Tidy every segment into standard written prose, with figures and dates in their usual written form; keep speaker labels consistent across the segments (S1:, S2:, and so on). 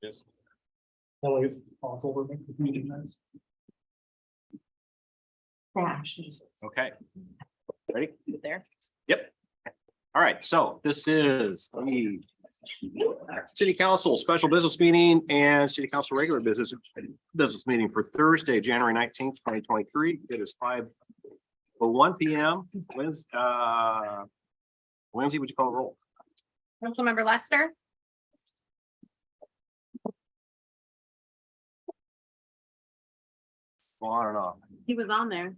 S1: Yes. Okay. Ready?
S2: There.
S1: Yep. All right, so this is the city council special business meeting and city council regular business meeting for Thursday, January 19th, 2023. It is 5:01 p.m. Wednesday, would you call a roll?
S2: Councilmember Lester,
S1: Go on and off.
S2: he was on there.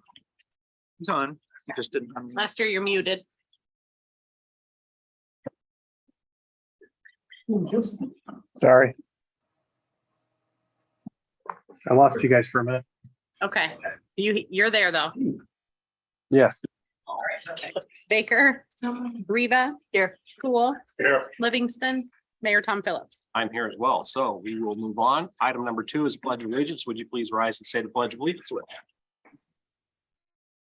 S1: He's on. Just didn't.
S2: Lester, you're muted.
S3: Sorry. I lost you guys for a minute.
S2: Okay, you're there though.
S3: Yes.
S2: Baker, Riva, here, Cool,
S1: Here.
S2: Livingston, Mayor Tom Phillips.
S1: I'm here as well, so we will move on. Item number 2 is pledge of allegiance. Would you please rise and say the pledge of allegiance with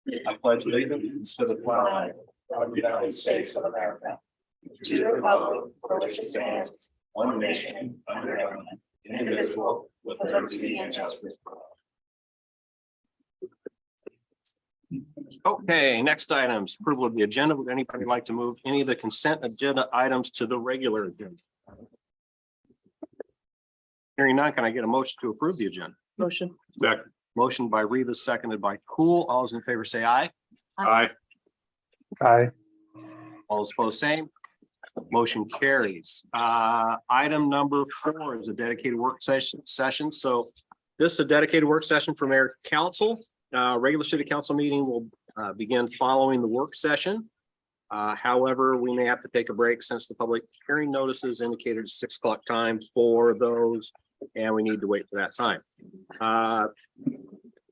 S1: me? I pledge allegiance to the flag of the United States of America, to the republic for which it stands, one nation, under God, indivisible, with liberty and justice for all. Okay, next items, approval of the agenda. Would anybody like to move any of the consent agenda items to the regular agenda? Hearing none, can I get a motion to approve the agenda?
S2: Motion.
S1: Second. Motion by Reva, seconded by Cool. All those in favor say aye.
S2: Aye.
S3: Hi.
S1: All those opposed, same. Motion carries. Item number 4 is a dedicated work session. So this is a dedicated work session for mayor council. Regular city council meeting will begin following the work session. However, we may have to take a break since the public hearing notices indicated 6 o'clock time for those, and we need to wait for that time.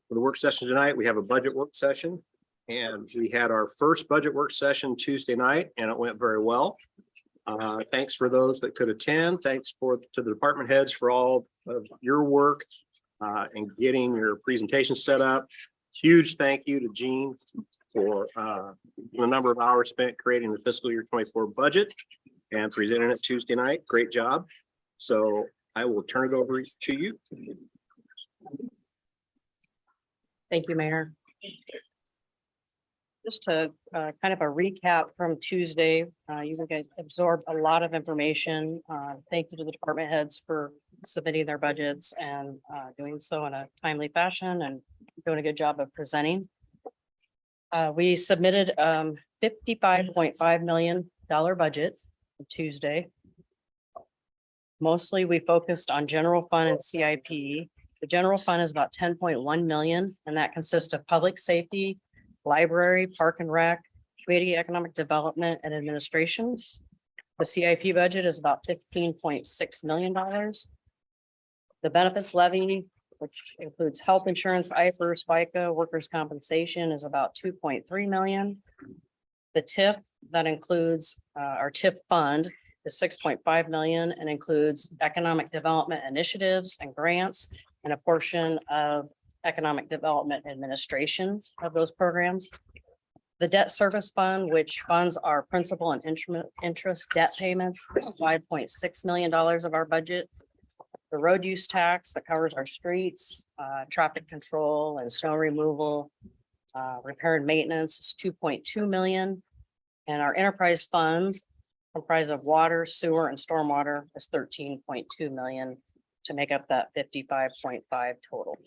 S1: For the work session tonight, we have a budget work session, and we had our first budget work session Tuesday night, and it went very well. Thanks for those that could attend. Thanks to the department heads for all of your work and getting your presentation set up. Huge thank you to Gene for the number of hours spent creating the fiscal year 24 budget and presenting it Tuesday night. Great job. So I will turn it over to you.
S4: Thank you, Mayor. Just to kind of a recap from Tuesday, you guys absorbed a lot of information. Thank you to the department heads for submitting their budgets and doing so in a timely fashion and doing a good job of presenting. We submitted $55.5 million budget on Tuesday. Mostly we focused on general fund and CIP. The general fund is about 10.1 million, and that consists of public safety, library, park and rec, community economic development and administration. The CIP budget is about $15.6 million. The benefits levy, which includes health insurance, IFRS, FICA, workers' compensation, is about 2.3 million. The TIF that includes our TIF fund is 6.5 million and includes economic development initiatives and grants and a portion of economic development administration of those programs. The debt service fund, which funds our principal and interest debt payments, $5.6 million of our budget. The road use tax that covers our streets, traffic control and snow removal, repair and maintenance is 2.2 million. And our enterprise funds comprised of water, sewer and stormwater is 13.2 million to make up that 55.5 total.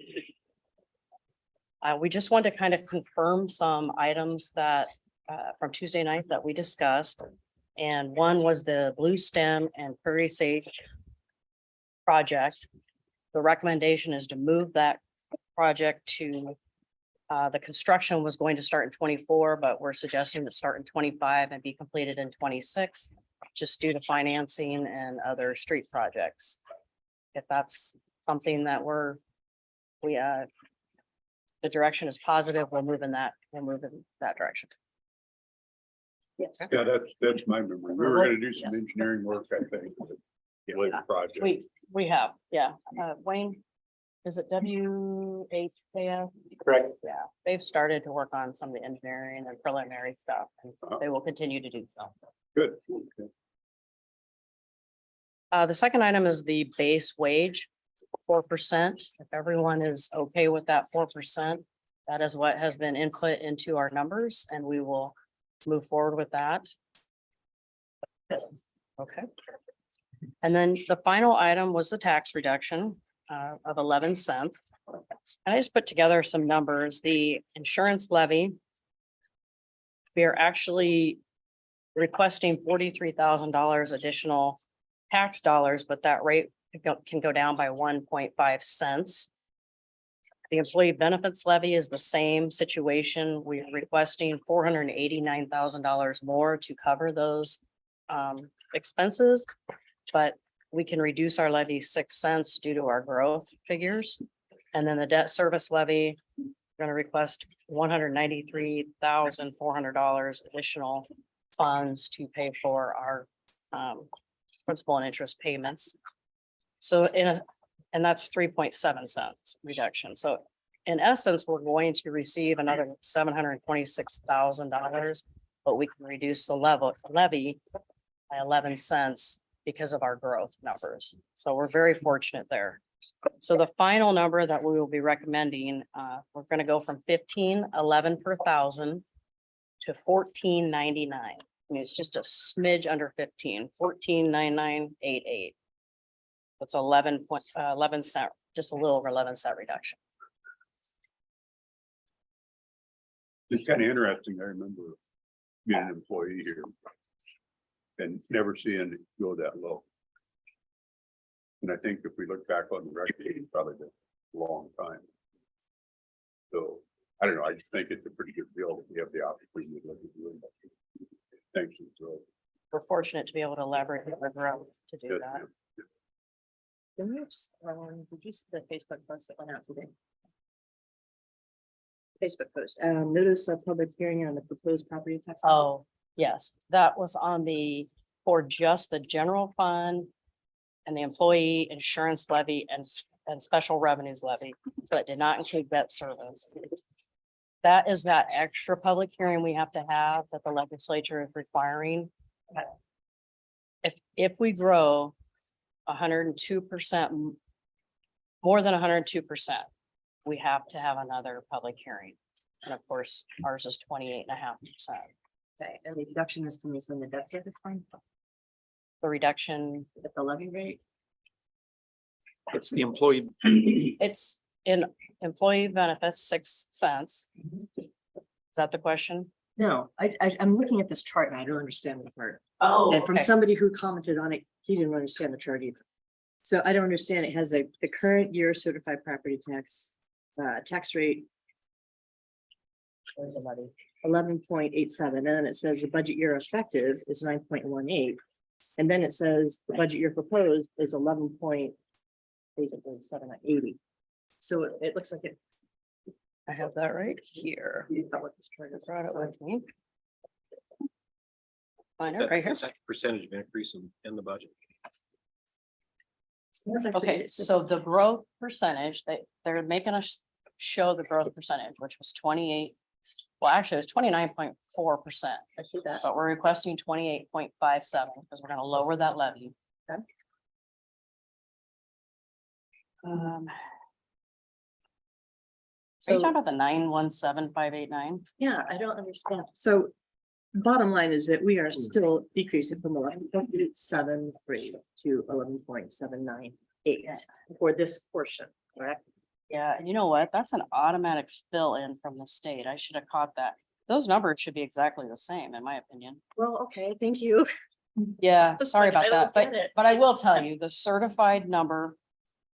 S4: We just want to kind of confirm some items that from Tuesday night that we discussed. And one was the Blue Stem and Prairie Sage project. The recommendation is to move that project to the construction was going to start in 24, but we're suggesting to start in 25 and be completed in 26, just due to financing and other street projects. If that's something that the direction is positive, we'll move in that direction. Yes.
S5: Yeah, that's my memory. We were gonna do some engineering work, I think. With the project.
S4: We have, yeah. Wayne, is it WHKF?
S1: Correct.
S4: Yeah, they've started to work on some of the engineering and preliminary stuff, and they will continue to do so.
S5: Good. Okay.
S4: The second item is the base wage, 4%. If everyone is okay with that 4%, that is what has been input into our numbers and we will move forward with that. Okay. And then the final item was the tax reduction of 11 cents. And I just put together some numbers. The insurance levy. We are actually requesting $43,000 additional tax dollars, but that rate can go down by 1.5 cents. The employee benefits levy is the same situation. We're requesting $489,000 more to cover those expenses, but we can reduce our levy 6 cents due to our growth figures. And then the debt service levy, we're going to request $193,400 additional funds to pay for our principal and interest payments. So and that's 3.7 cents reduction. So in essence, we're going to receive another $726,000, but we can reduce the levy by 11 cents because of our growth numbers. So we're very fortunate there. So the final number that we will be recommending, we're going to go from $15.11 per thousand to $14.99. I mean, it's just a smidge under 15, $14.9988. That's 11 cent, just a little over 11 cent reduction.
S5: It's kind of interesting. I remember being an employee here and never seeing it go that low. And I think if we look back on the record, it's probably been a long time. So I don't know. I just think it's a pretty good deal that we have the opportunity to look at doing that. Thanks.
S4: We're fortunate to be able to leverage our growth to do
S5: Good,
S4: that.
S5: yeah.
S4: Did you see the Facebook post that went out today?
S6: Facebook post, notice a public hearing on the proposed property tax.
S4: Oh, yes, that was on for just the general fund and the employee insurance levy and special revenues levy. So it did not include debt service. That is that extra public hearing we have to have that the legislature is requiring. If we grow 102%, more than 102%, we have to have another public hearing. And of course, ours is 28.5%.
S6: Okay, and the reduction is coming from the debt service fund
S4: The reduction,
S6: at the levy rate.
S1: It's the employee.
S4: it's in employee benefits, 6 cents. Is that the question?
S6: No, I'm looking at this chart and I don't understand the part.
S4: Oh,
S6: And from somebody who commented on it, he didn't understand the chart either. So I don't understand. It has the current year certified property tax rate. 11.87, and then it says the budget year effective is 9.18. And then it says the budget year proposed is 11.80. So it looks like it.
S4: I have that right here. I brought it with me. Find it right here.
S1: Is that percentage of increase in the budget?
S4: Okay, so the growth percentage, they're making us show the growth percentage, which was 28. Well, actually, it was 29.4%,
S6: I see that.
S4: but we're requesting 28.57 because we're gonna lower that levy.
S6: Okay.
S4: Are you
S6: So,
S4: talking about the 917,589?
S6: yeah, I don't understand. So bottom line is that we are still decreasing from 11.73 to 11.798 for this portion, correct?
S4: Yeah, and you know what? That's an automatic fill in from the state. I should have caught that. Those numbers should be exactly the same, in my opinion.
S6: Well, okay, thank you.
S4: Yeah,
S6: Just
S4: sorry
S6: like,
S4: about
S6: I
S4: that,
S6: don't get it.
S4: but I will tell you, the certified number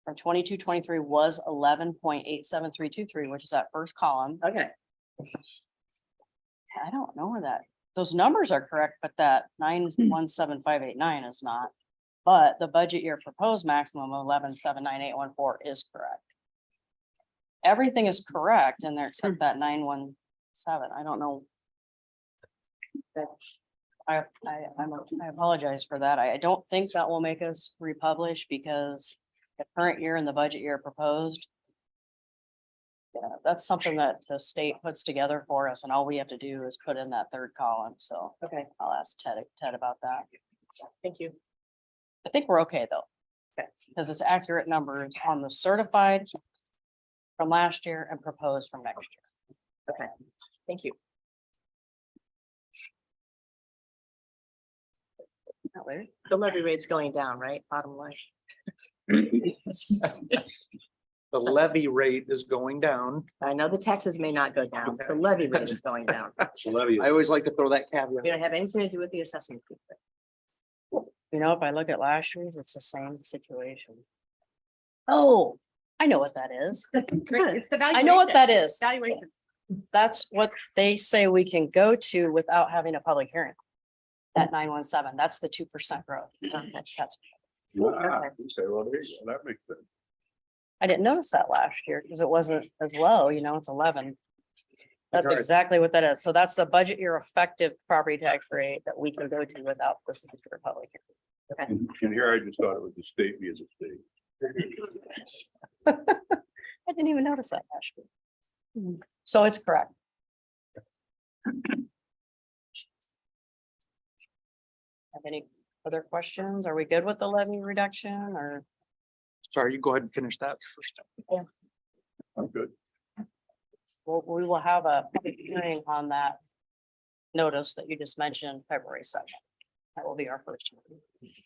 S4: for 22-23 was 11.87323, which is that first column.
S6: Okay,
S4: I don't know where those numbers are correct, but that 917,589 is not. But the budget year proposed maximum of 11,79814 is correct. Everything is correct in there except that 917. I don't know. I apologize for that. I don't think that will make us republish because the current year and the budget year proposed. Yeah, that's something that the state puts together for us and all we have to do is put in that third column. So
S6: okay,
S4: I'll ask Ted about that.
S6: thank you.
S4: I think we're okay though. Okay, because it's accurate numbers on the certified from last year and proposed from next year.
S6: Okay, thank you.
S4: Not weird.
S6: The levy rate's going down, right? Bottom line.
S7: The levy rate is going down.
S6: I know the taxes may not go down, but the levy rate is going down.
S1: Levy.
S7: I always like to throw that
S6: We
S7: caveat.
S6: don't have anything to do with the assessment.
S4: You know, if I look at last year's, it's the same situation. Oh, I know what that is.
S2: It's the
S4: I know what
S2: valuation.
S4: that is.
S2: Valuation.
S4: That's what they say we can go to without having a public hearing. That 917, that's the 2% growth. That's,
S5: Ah, okay, well, there you go. That makes sense.
S4: I didn't notice that last year because it wasn't as low, you know, it's 11. That's
S1: Right.
S4: exactly what that is. So that's the budget year effective property tax rate that we can go to without this public hearing.
S5: And here I just thought it was the state being the state.
S4: I didn't even notice that last year. So it's correct. Have any other questions? Are we good with the levy reduction or?
S7: Sorry, you go ahead and finish that first.
S5: I'm good.
S4: We will have a public hearing on that notice that you just mentioned, February 2nd. That will be our first. hearing.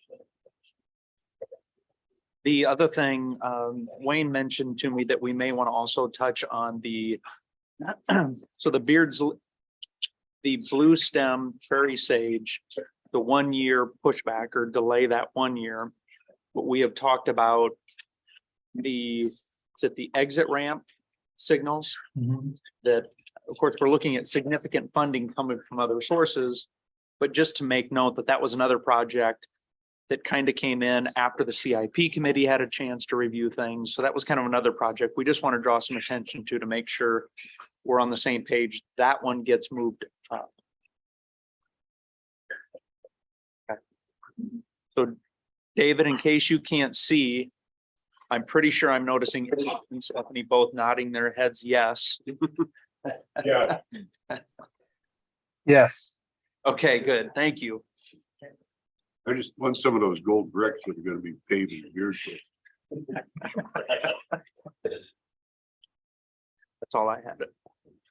S7: The other thing, Wayne mentioned to me that we may want to also touch on the, so the the blue stem prairie sage, the 1 year pushback or delay that 1 year. What we have talked about is it the exit ramp signals that, of course, we're looking at significant funding coming from other sources. But just to make note that that was another project that kind of came in after the CIP committee had a chance to review things. So that was kind of another project. We just want to draw some attention to make sure we're on the same page. That one gets moved up. Okay. So David, in case you can't see, I'm pretty sure I'm noticing Kate and Stephanie both nodding their heads yes.
S5: Yeah.
S3: Yes.
S7: Okay, good. Thank you.
S5: I just want some of those gold bricks that are gonna be paving your shit.
S7: That's all I had.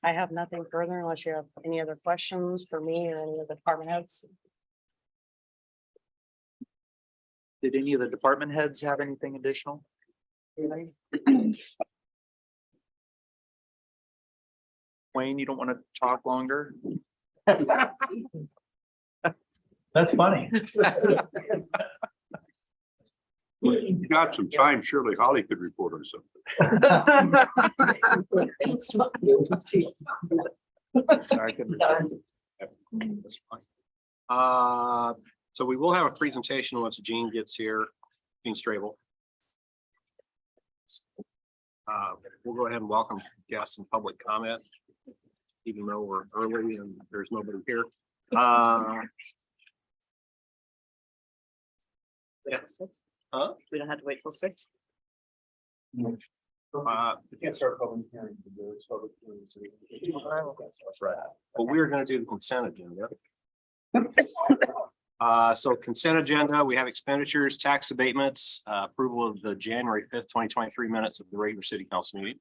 S4: I have nothing further unless you have any other questions for me or any of the department heads.
S7: Did any of the department heads have anything additional? Wayne, you don't want to talk longer?
S3: That's funny.
S5: You got some time, surely Holly could report on something.
S7: Sorry, I couldn't-
S1: So we will have a presentation once Gene gets here, Gene Strable. We'll go ahead and welcome guests and public comment, even though we're early and there's nobody here. Yeah. Huh?
S6: We don't have to wait till 6.
S1: You can't start public hearing. That's right. But we're gonna do the consent agenda. So consent agenda, we have expenditures, tax abatements, approval of the January 5th, 2023 minutes of the regular city council meeting.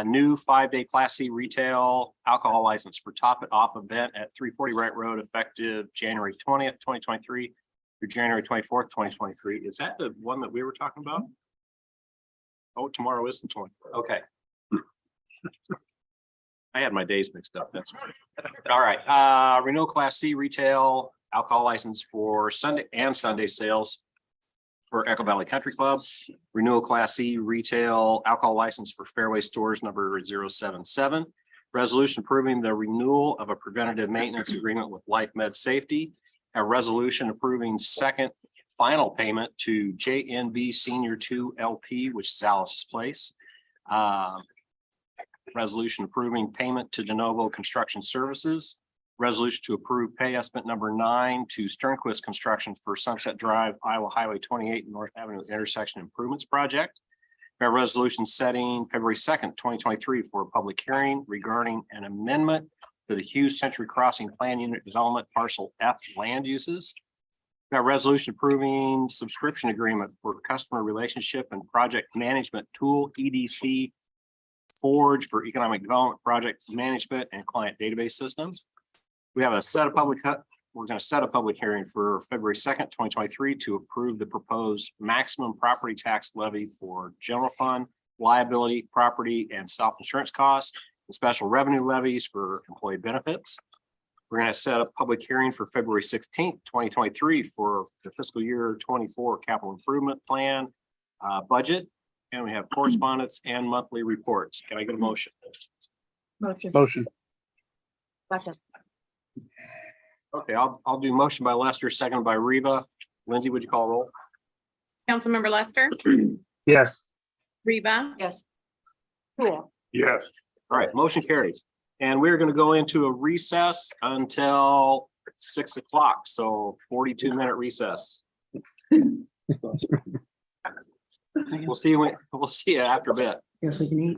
S1: New 5-day Class C retail alcohol license for Top It Off event at 340 Wright Road effective January 20th, 2023 through January 24th, 2023. Is that the one that we were talking about? Oh, tomorrow is the 20th. Okay. I had my days mixed up. That's right. All right. Renewal Class C retail alcohol license for Sunday and Sunday sales for Echo Valley Country Club. Renewal Class C retail alcohol license for Fairway Stores number 077. Resolution approving the renewal of a preventative maintenance agreement with Life Med Safety. A resolution approving second final payment to JNB Senior 2 LP, which is Alice's Place. Resolution approving payment to De Novo Construction Services. Resolution to approve pay estimate number 9 to Sternquist Construction for Sunset Drive, Iowa Highway 28 North Avenue Intersection Improvements Project. A resolution setting February 2nd, 2023 for a public hearing regarding an amendment to the Hughes Century Crossing Plan Unit Development Parcel F land uses. Got a resolution approving subscription agreement for customer relationship and project management tool, EDC Forge for economic development, project management and client database systems. We have a set of we're going to set a public hearing for February 2nd, 2023 to approve the proposed maximum property tax levy for general fund, liability, property and self-insurance costs, and special revenue levies for employee benefits. We're going to set a public hearing for February 16th, 2023 for the fiscal year 24 capital improvement plan budget. And we have correspondence and monthly reports. Can I get a motion?
S3: Motion.
S6: Second.
S1: Okay, I'll do motion by Lester, second by Reva. Lindsay, would you call roll?
S2: Councilmember Lester,
S3: Yes.
S2: Reva,
S6: Yes.
S2: Cool.
S5: Yes.
S1: All right, motion carries. And we're going to go into a recess until 6 o'clock. So 42-minute recess. We'll see you after a bit.
S4: Yes, we can eat.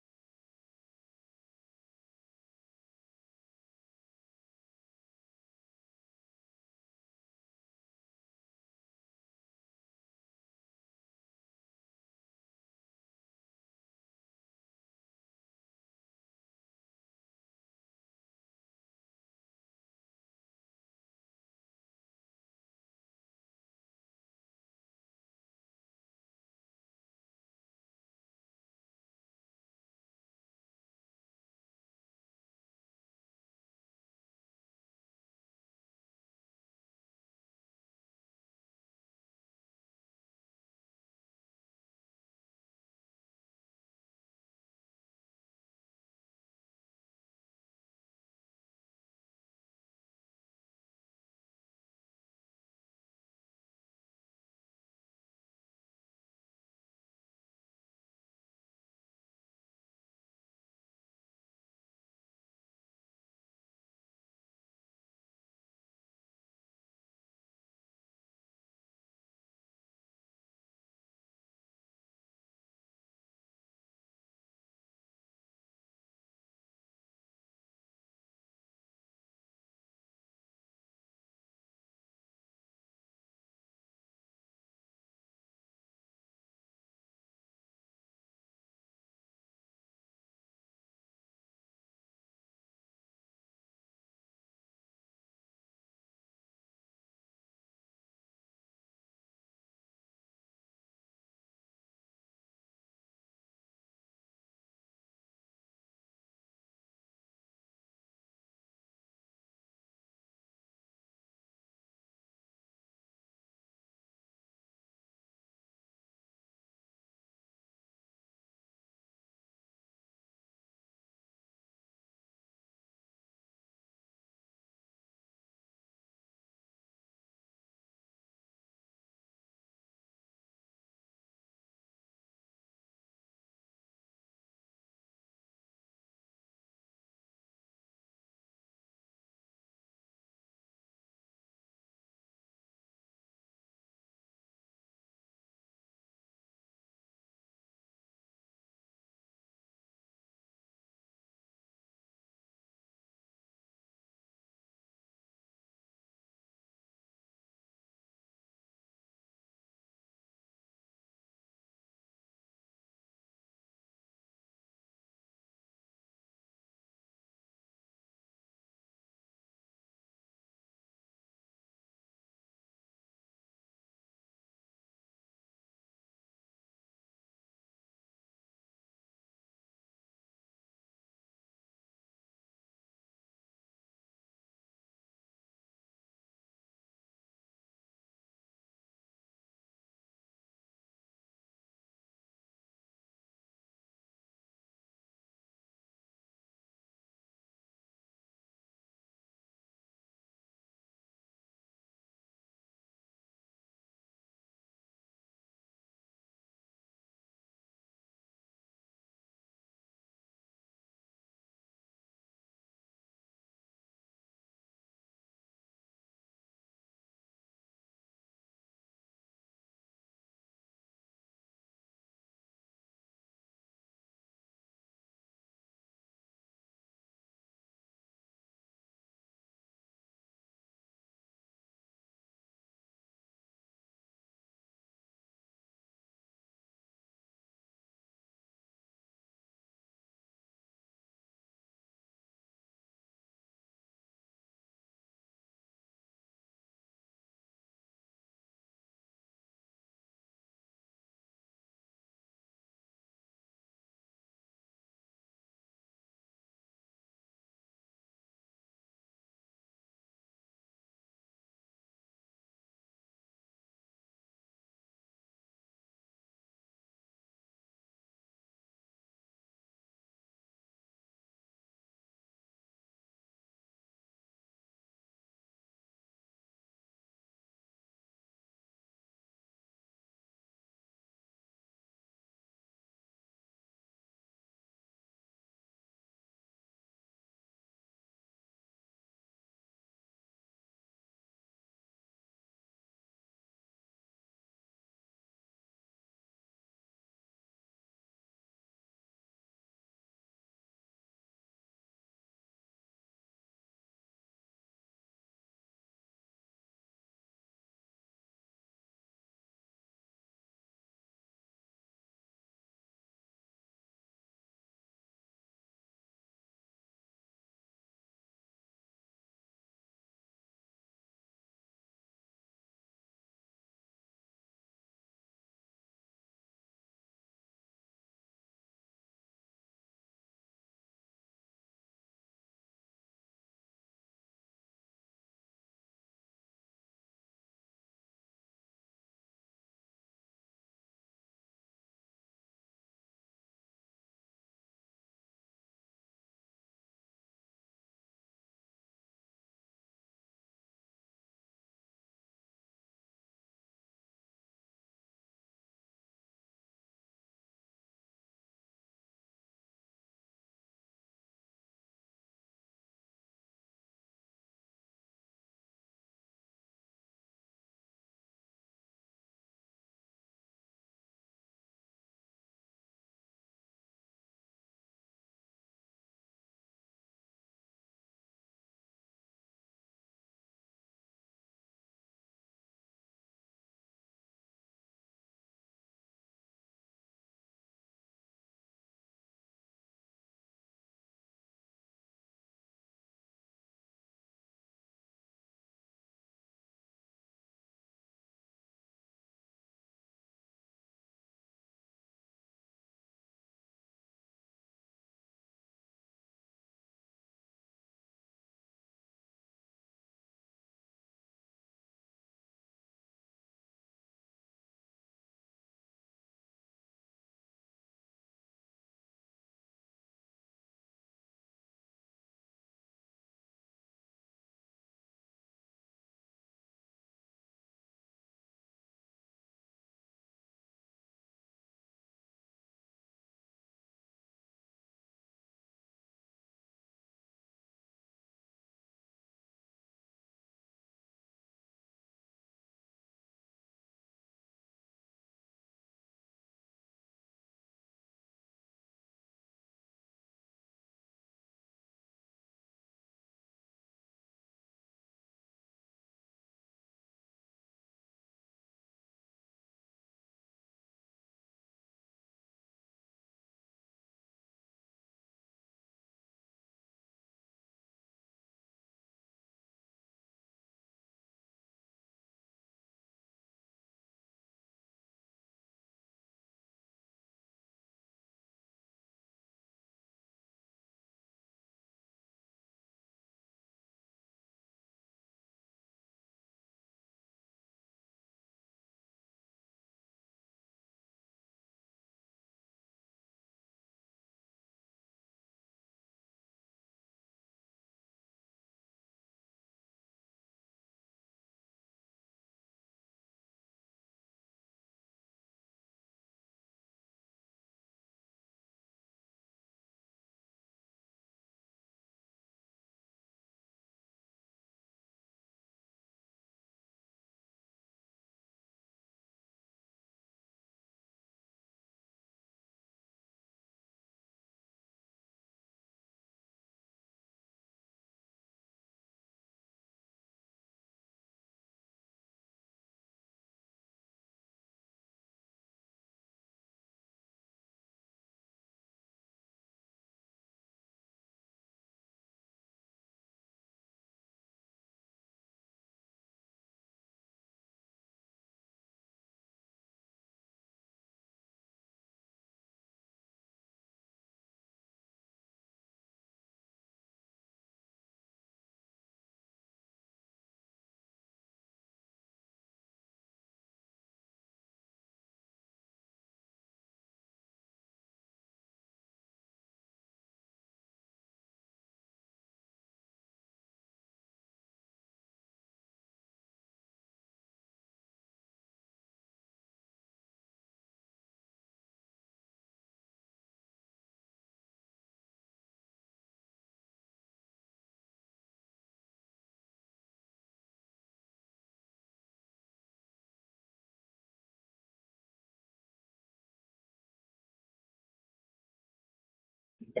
S5: I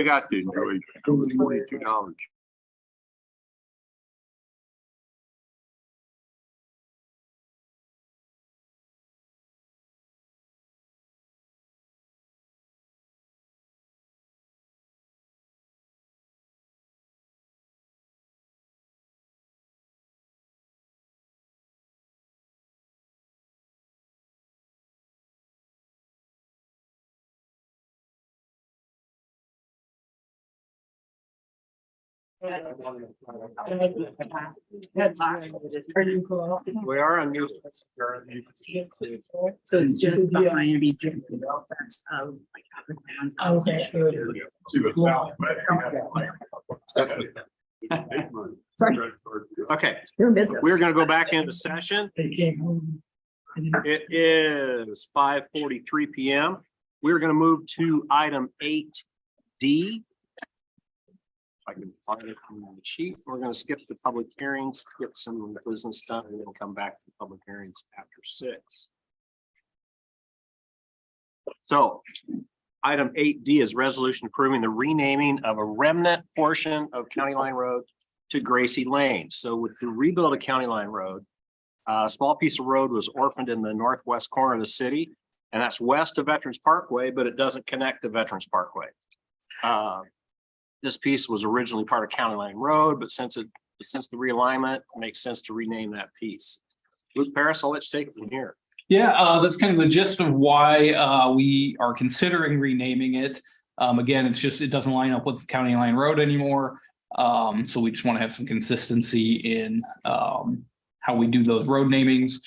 S5: got the enjoy. $42.
S1: We are on mute.
S6: So it's just behind me.
S1: Okay,
S6: You're in business.
S1: we're gonna go back into session. It is 5:43 PM. We're gonna move to item 8D. I can find it on the sheet. We're gonna skip the public hearings, get some business done, and then come back to the public hearings after 6. So item 8D is resolution approving the renaming of a remnant portion of County Line Road to Gracie Lane. So with the rebuild of County Line Road, a small piece of road was orphaned in the northwest corner of the city, and that's west of Veterans Parkway, but it doesn't connect to Veterans Parkway. This piece was originally part of County Line Road, but since the realignment, it makes sense to rename that piece. Luke Paris, I'll let you take it from here.
S8: Yeah, that's kind of the gist of why we are considering renaming it. Again, it doesn't line up with County Line Road anymore. So we just want to have some consistency in how we do those road namings.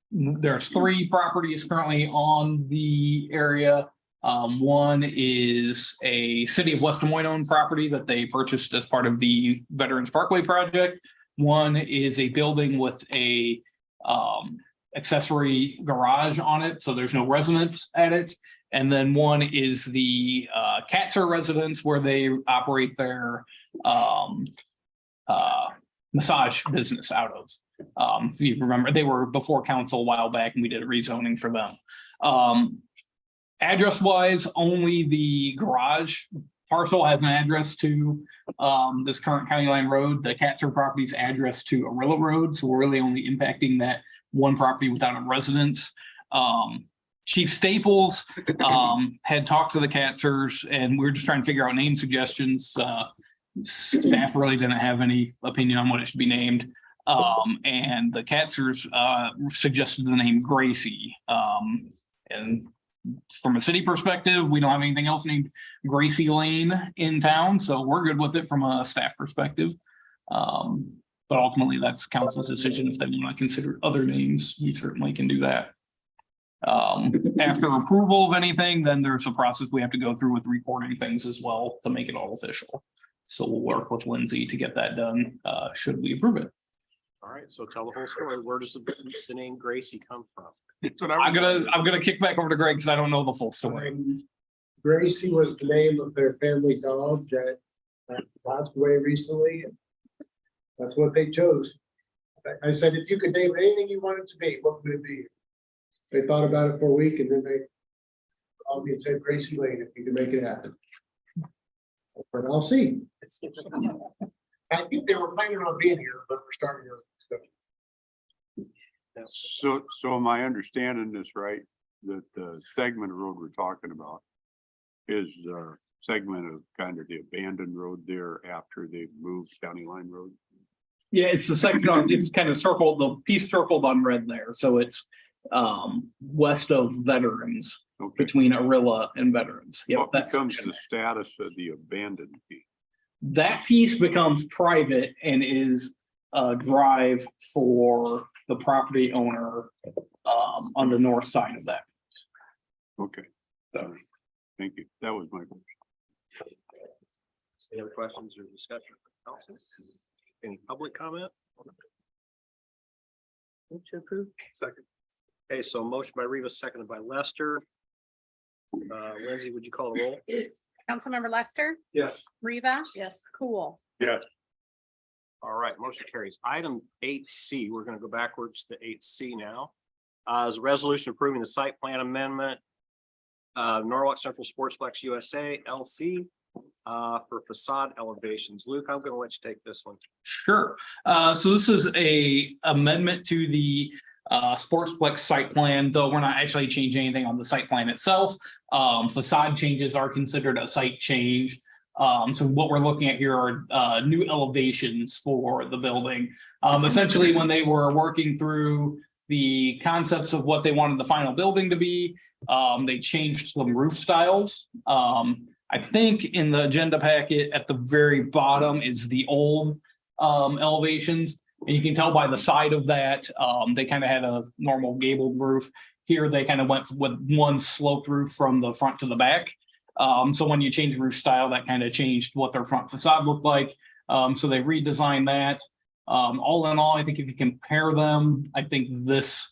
S8: There's 3 properties currently on the area. One is a City of West Des Moines owned property that they purchased as part of the Veterans Parkway project. One is a building with a accessory garage on it, so there's no residence at it. And then one is the Katzer residence where they operate their massage business out of. If you remember, they were before council a while back and we did a rezoning for them. Address wise, only the garage parcel has an address to this current County Line Road. The Katzer property's address to Arilla Road, so we're really only impacting that one property without a residence. Chief Staples had talked to the Katzers and we were just trying to figure out name suggestions. Staff really didn't have any opinion on what it should be named. And the Katzers suggested the name Gracie. And from a city perspective, we don't have anything else named Gracie Lane in town, so we're good with it from a staff perspective. But ultimately, that's council's decision. If they want to consider other names, we certainly can do that. After approval of anything, then there's a process we have to go through with recording things as well to make it all official. So we'll work with Lindsay to get that done, should we approve it.
S1: All right, so tell the whole story. Where does the name Gracie come from?
S8: I'm gonna kick back over to Greg because I don't know the full story.
S3: Gracie was the name of their family dog that passed away recently. That's what they chose. I said, if you could name anything you wanted to be, what would it be? They thought about it for a week and then they called me and said Gracie Lane, if you can make it happen. But I'll see. I think they were planning on being here, but we're starting here.
S5: So am I understanding this right? That the segment of road we're talking about is the segment of kind of the abandoned road there after they moved County Line Road?
S8: Yeah, it's the section on, it's kind of circled, the piece circled on red there. So it's west of Veterans,
S5: Okay.
S8: between Arilla and Veterans. Yep,
S5: What
S8: that
S5: becomes
S8: section.
S5: the status of the abandoned piece?
S8: That piece becomes private and is a drive for the property owner on the north side of that.
S5: Okay, so, thank you. That was my question.
S1: Any other questions or discussion? from council? Any public comment?
S6: To approve.
S1: Second. Okay, so motion by Rivas, seconded by Lester. Lindsay, would you call the roll?
S2: Councilmember Lester,
S3: Yes.
S2: Riva. Yes. Cool.
S5: Yes.
S1: All right, motion carries. Item 8C, we're going to go backwards to 8C now. Is a resolution approving the site plan amendment Norwalk Central Sportsplex USA LC for facade elevations. Luke, I'm gonna let you take this one.
S8: Sure. So this is a amendment to the Sportsplex site plan, though we're not actually changing anything on the site plan itself. Facade changes are considered a site change. So what we're looking at here are new elevations for the building. Essentially, when they were working through the concepts of what they wanted the final building to be, they changed some roof styles. I think in the agenda packet at the very bottom is the old elevations. And you can tell by the side of that, they kind of had a normal gabled roof. Here, they kind of went with one sloped roof from the front to the back. So when you change roof style, that kind of changed what their front facade looked like. So they redesigned that. All in all, I think if you compare them, I think this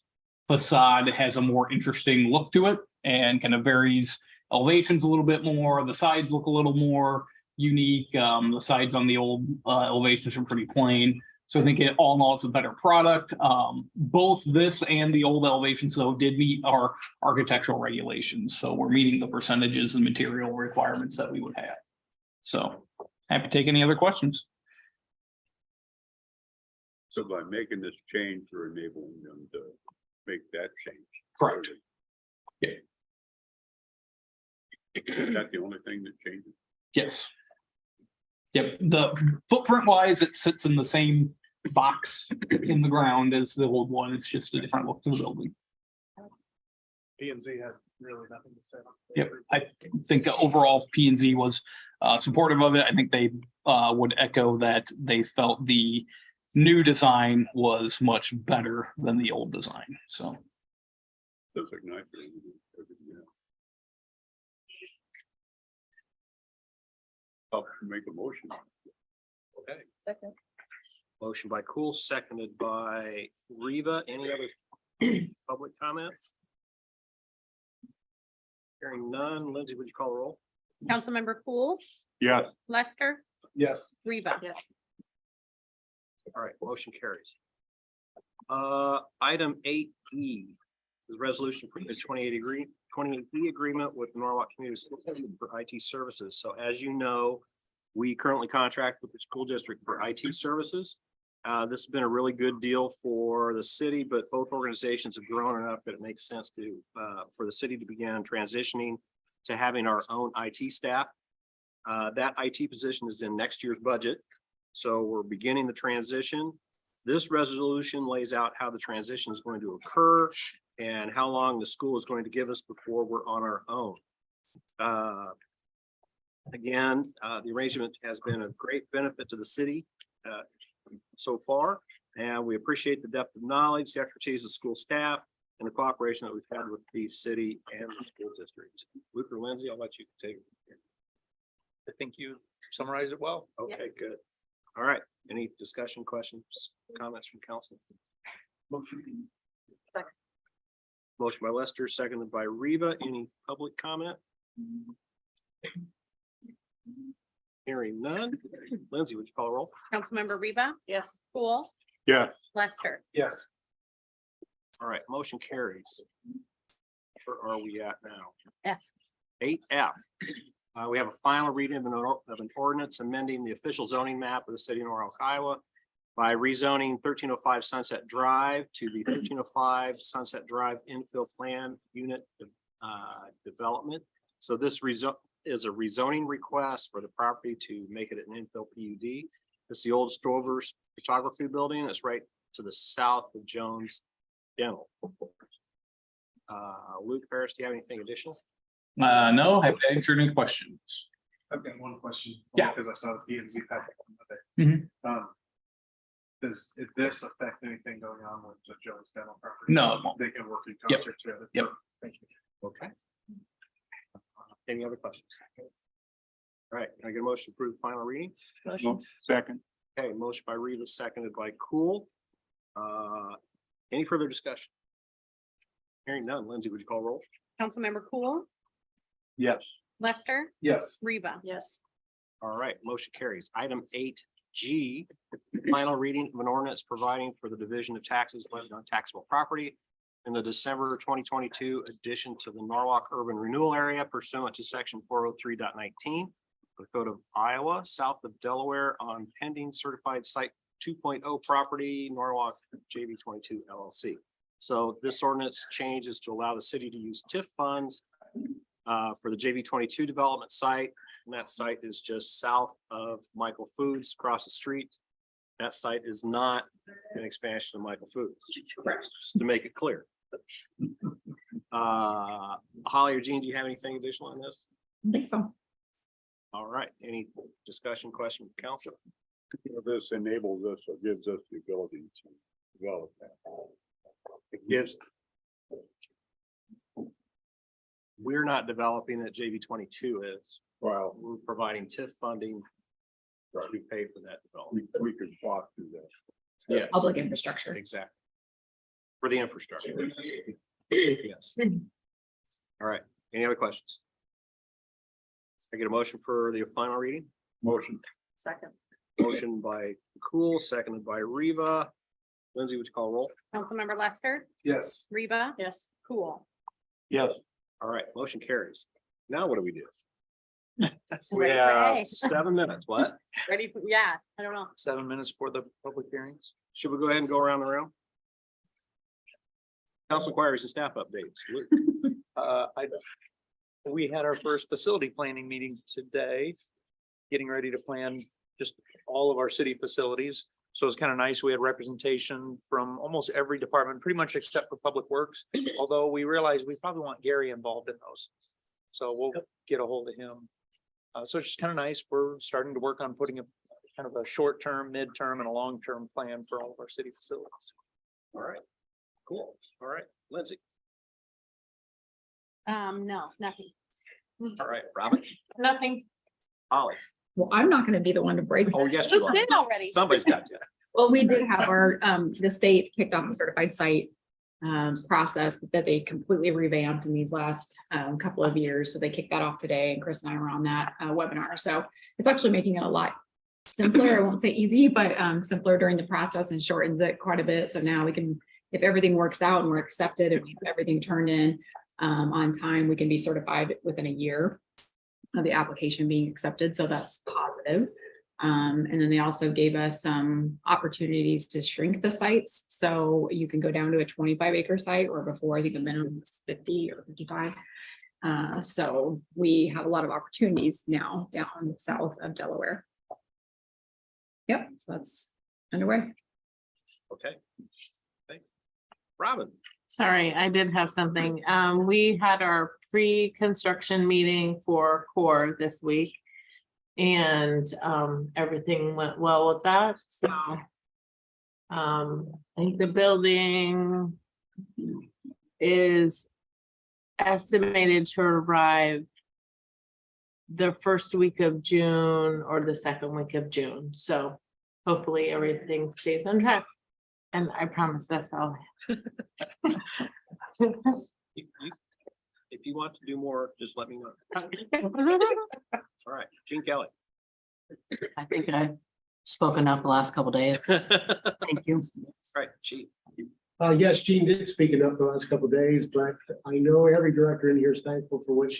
S8: facade has a more interesting look to it and kind of varies elevations a little bit more. The sides look a little more unique. The sides on the old elevations are pretty plain. So I think all in all, it's a better product. Both this and the old elevations, though, did meet our architectural regulations. So we're meeting the percentages and material requirements that we would have. So happy to take any other questions.
S5: So by making this change, we're enabling them to make that change.
S8: Correct.
S5: Is that the only thing that changes?
S8: Yes. Yep, the footprint wise, it sits in the same box in the ground as the old one. It's just a different look to the building.
S3: P and Z had really nothing to say.
S8: Yep, I think overall P and Z was supportive of it. I think they would echo that they felt the new design was much better than the old design, so.
S5: Looks like nice. Yeah. I'll make a motion.
S1: Okay.
S6: Second.
S1: Motion by Cool, seconded by Reva. Any other public comment? Hearing none. Lindsay, would you call the roll?
S2: Councilmember Cool,
S5: Yeah.
S2: Lester,
S3: Yes.
S2: Reba.
S6: Yes.
S1: All right, motion carries. Item 8E is resolution for the 28E agreement with the Norwalk Community School District for IT services. So as you know, we currently contract with the school district for IT services. This has been a really good deal for the city, but both organizations have grown enough that it makes sense to for the city to begin transitioning to having our own IT staff. That IT position is in next year's budget. So we're beginning the transition. This resolution lays out how the transition is going to occur and how long the school is going to give us before we're on our own. Again, the arrangement has been a great benefit to the city so far, and we appreciate the depth of knowledge, the expertise of school staff, and the cooperation that we've had with the city and the school district. Luke or Lindsay, I'll let you take it.
S7: I think you summarized it well.
S1: Okay, good. All right. Any discussion, questions, comments from council?
S3: Motion.
S1: Motion by Lester, seconded by Reva. Any public comment? Hearing none. Lindsay, would you call a roll?
S2: Councilmember Reba,
S6: Yes.
S2: Cool,
S5: Yeah.
S2: Lester,
S3: Yes.
S1: All right, motion carries. Where are we at now?
S2: F.
S1: 8F. We have a final reading of an ordinance amending the official zoning map of the city of Norwalk, Iowa by rezoning 1305 Sunset Drive to the 1305 Sunset Drive infill plan unit development. So this is a rezoning request for the property to make it an infill PUD. It's the old Stover's photography building. It's right to the south of Jones Dental. Luke Harris, do you have anything additional?
S8: No, have to answer any questions.
S9: I've got one question.
S8: Yeah.
S9: Because I saw the P and Z packet.
S8: Mhm.
S9: Does this affect anything going on with the Jones Dental property?
S8: No, it won't.
S9: They can work in
S8: Yep.
S9: concert together.
S8: Yep.
S9: Thank you.
S1: Okay. Any other questions? All right, can I get a motion to approve the final reading?
S5: Second.
S1: Okay, motion by Reva, seconded by Cool. Any further discussion? Hearing none. Lindsay, would you call roll?
S2: Councilmember Cool,
S5: Yes.
S2: Lester,
S9: Yes.
S2: Reba.
S6: Yes.
S1: All right, motion carries. Item 8G, final reading of an ordinance providing for the division of taxes levied on taxable property in the December 2022 addition to the Norwalk Urban Renewal Area pursuant to section 403.19 of the Code of Iowa, south of Delaware on pending certified site 2.0 property, Norwalk JV 22 LLC. So this ordinance change is to allow the city to use TIF funds for the JV 22 development site. And that site is just south of Michael Foods, across the street. That site is not an expansion of Michael Foods. Just to make it clear. Holly or Jean, do you have anything additional on this?
S2: I think so.
S1: All right, any discussion, question from council?
S5: This enables us or gives us the ability to develop that.
S1: It gives. We're not developing it, JV 22 is.
S5: Well,
S1: We're providing TIF funding to pay for that development.
S5: we could walk through that.
S1: Yeah,
S2: Public infrastructure.
S1: exactly. For the infrastructure. Yes. All right, any other questions? I get a motion for the final reading?
S5: Motion.
S6: Second.
S1: Motion by Cool, seconded by Reva. Lindsay, would you call roll?
S2: Councilmember Lester,
S9: Yes.
S2: Reba,
S6: Yes.
S2: Cool.
S5: Yes.
S1: All right, motion carries. Now what do we do? We
S2: Ready for
S1: have
S2: A.
S1: 7 minutes. What?
S2: Ready for, yeah, I don't know.
S7: 7 minutes for the public hearings.
S1: Should we go ahead and go around the room? Council inquiries and staff updates. Luke.
S7: We had our first facility planning meeting today, getting ready to plan just all of our city facilities. So it's kind of nice. We had representation from almost every department, pretty much except for Public Works. Although we realized we probably want Gary involved in those. So we'll get a hold of him. So it's just kind of nice. We're starting to work on putting a kind of a short-term, mid-term and a long-term plan for all of our city facilities.
S1: All right, cool. All right, Lindsay.
S2: No, nothing.
S1: All right, Robin.
S2: Nothing.
S1: Holly.
S10: Well, I'm not gonna be the one to break.
S1: Oh, yes, you
S2: Who
S1: are.
S2: did already?
S1: Somebody's got you.
S10: Well, we did have our, the state kicked off a certified site process that they completely revamped in these last couple of years. So they kicked that off today and Chris and I were on that webinar. So it's actually making it a lot simpler. I won't say easy, but simpler during the process and shortens it quite a bit. So now we can, if everything works out and we're accepted and we have everything turned in on time, we can be certified within a year of the application being accepted. So that's positive. And then they also gave us some opportunities to shrink the sites. So you can go down to a 25-acre site, or before I think the minimum was 50 or 55. So we have a lot of opportunities now down south of Delaware. Yep, so that's underway.
S1: Okay. Thanks. Robin.
S11: Sorry, I did have something. We had our pre-construction meeting for core this week. And everything went well with that, so. I think the building is estimated to arrive the first week of June or the second week of June, so hopefully everything stays on track. And I promise that's all.
S1: If you want to do more, just let me know. All right, Gene Kelly.
S12: I think I've spoken up the last couple days.
S1: All
S12: Thank you.
S1: right, Chief.
S3: Yes, Jean did speak it up the last couple of days, but I know every director in here is thankful for what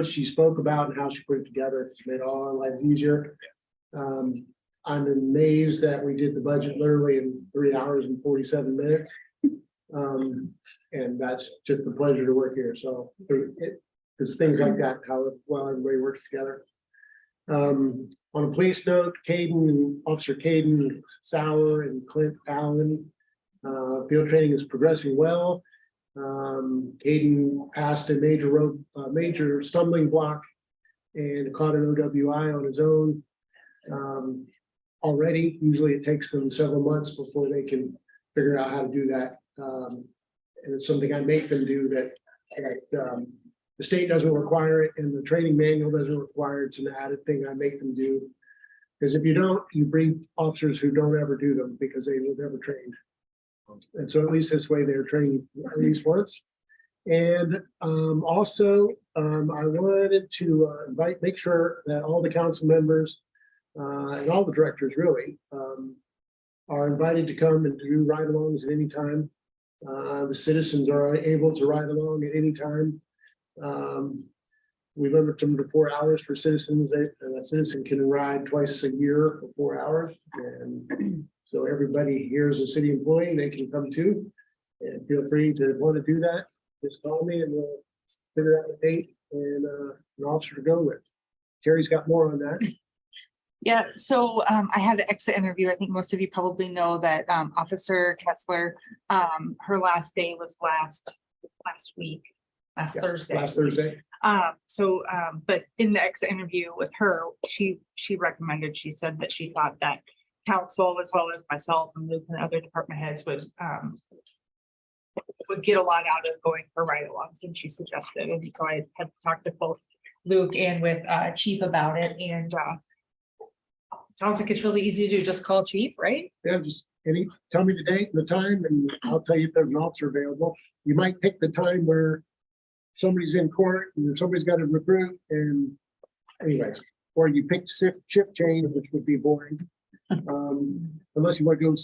S3: she spoke about and how she put it together. It's made all our lives easier. I'm amazed that we did the budget literally in 3 hours and 47 minutes. And that's just a pleasure to work here. So it's things like that, how well everybody works together. On a police note, Officer Caden Sauer and Clint Allen, field training is progressing well. Caden passed a major stumbling block and caught an OWI on his own. Already, usually it takes them several months before they can figure out how to do that. And it's something I make them do that the state doesn't require it and the training manual doesn't require it. It's an added thing I make them do. Because if you don't, you bring officers who don't ever do them because they were never trained. And so at least this way they're trained at least once. And also I wanted to make sure that all the council members and all the directors really are invited to come and do ride-alongs at any time. The citizens are able to ride along at any time. We limit them to 4 hours for citizens. A citizen can ride twice a year for 4 hours. And so everybody here is a city employee, they can come too. And feel free to want to do that. Just call me and we'll figure out a date and an officer to go with. Terry's got more on that.
S13: Yeah, so I had an exit interview. I think most of you probably know that Officer Kessler, her last day was last week, last
S3: Yeah,
S13: Thursday.
S3: Last Thursday.
S13: But in the exit interview with her, she recommended, she said that she thought that council as well as myself and Luke and other department heads would get a lot out of going for ride-alongs, and she suggested. And so I had talked to both Luke and with Chief about it, and sounds like it's really easy to do. Just call Chief, right?
S3: Yeah, just tell me the date and the time and I'll tell you if there's an officer available. You might pick the time where somebody's in court and somebody's got to recruit and anyways, or you pick shift change, which would be boring. Unless you want to go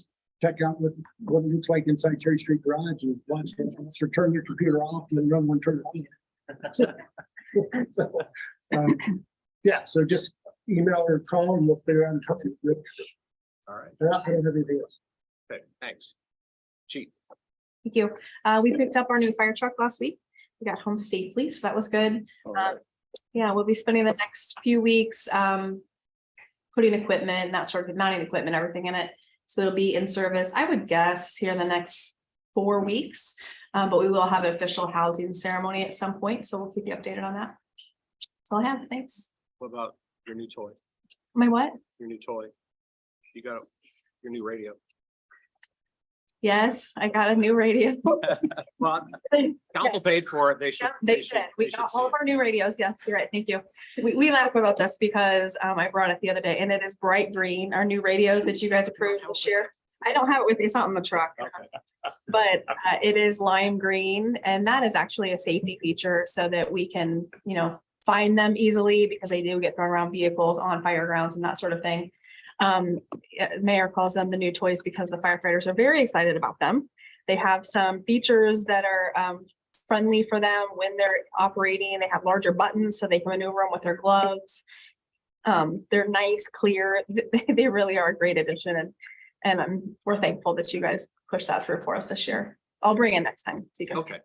S3: check out what it looks like inside Cherry Street Garage and watch the officer turn your computer off and then run one, turn it on. So, yeah, so just email or call and we'll figure out.
S1: All right.
S3: I don't have anything else.
S1: Okay, thanks. Chief.
S14: Thank you. We picked up our new fire truck last week. We got home safely, so that was good.
S1: All right.
S14: Yeah, we'll be spending the next few weeks putting equipment, that sort of mounting equipment, everything in it. So it'll be in service, I would guess, here in the next 4 weeks. But we will have an official housing ceremony at some point, so we'll keep you updated on that. That's all I have. Thanks.
S1: What about your new toy?
S14: My what?
S1: Your new toy? You got your new radio.
S14: Yes, I got a new radio.
S1: Well,
S14: Yes.
S1: council paid for it. They should.
S14: Yep, they
S1: should-
S14: did. We
S1: they should
S14: got
S1: see
S14: all
S1: it.
S14: of our new radios. Yes, you're right. Thank you. We laugh about this because I brought it the other day and it is bright green, our new radios that you guys approved this year. I don't have it with me. It's not in the truck. But it is lime green and that is actually a safety feature so that we can, find them easily because they do get thrown around vehicles on fire grounds and that sort of thing. Mayor calls them the new toys because the firefighters are very excited about them. They have some features that are friendly for them when they're operating. They have larger buttons so they can maneuver them with their gloves. They're nice, clear. They really are a great addition. And we're thankful that you guys pushed that through for us this year. I'll bring it next time. So you guys
S1: Okay.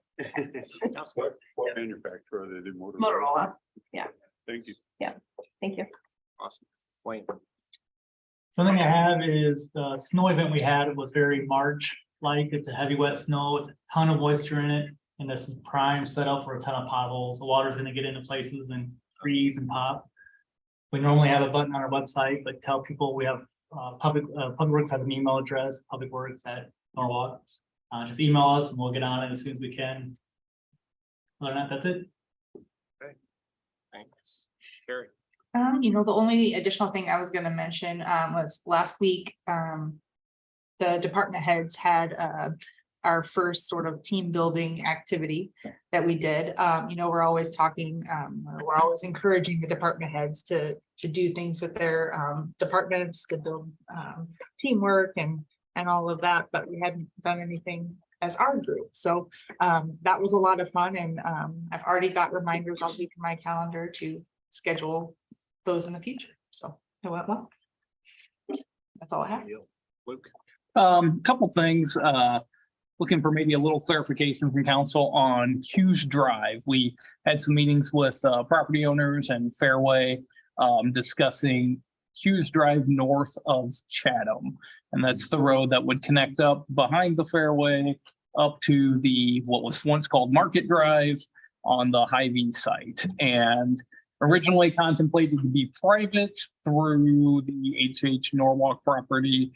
S5: What manufacturer they did
S14: Motorola. Yeah.
S5: Thank you.
S14: Thank you.
S1: Awesome. Wayne.
S15: One thing I have is the snow event we had was very March-like. It's a heavy wet snow, with a ton of moisture in it. And this is prime set up for a ton of potholes. The water's gonna get into places and freeze and pop. We normally have a button on our website, but tell people we have Public Works has an email address, publicworks@Norwalk. Just email us and we'll get on it as soon as we can. Other than that, that's it.
S1: Thanks. Sherry.
S13: The only additional thing I was gonna mention was last week, the department heads had our first sort of team building activity that we did. We're always talking, we're always encouraging the department heads to do things with their departments, to build teamwork and all of that, but we hadn't done anything as our group. So that was a lot of fun, and I've already got reminders all week in my calendar to schedule those in the future. So it went well. That's all I have.
S1: Luke.
S8: Couple things, looking for maybe a little clarification from council on Hughes Drive. We had some meetings with property owners and Fairway discussing Hughes Drive north of Chatham. And that's the road that would connect up behind the Fairway up to what was once called Market Drive on the Hy-Vee site. And originally contemplated to be private through the HH Norwalk property.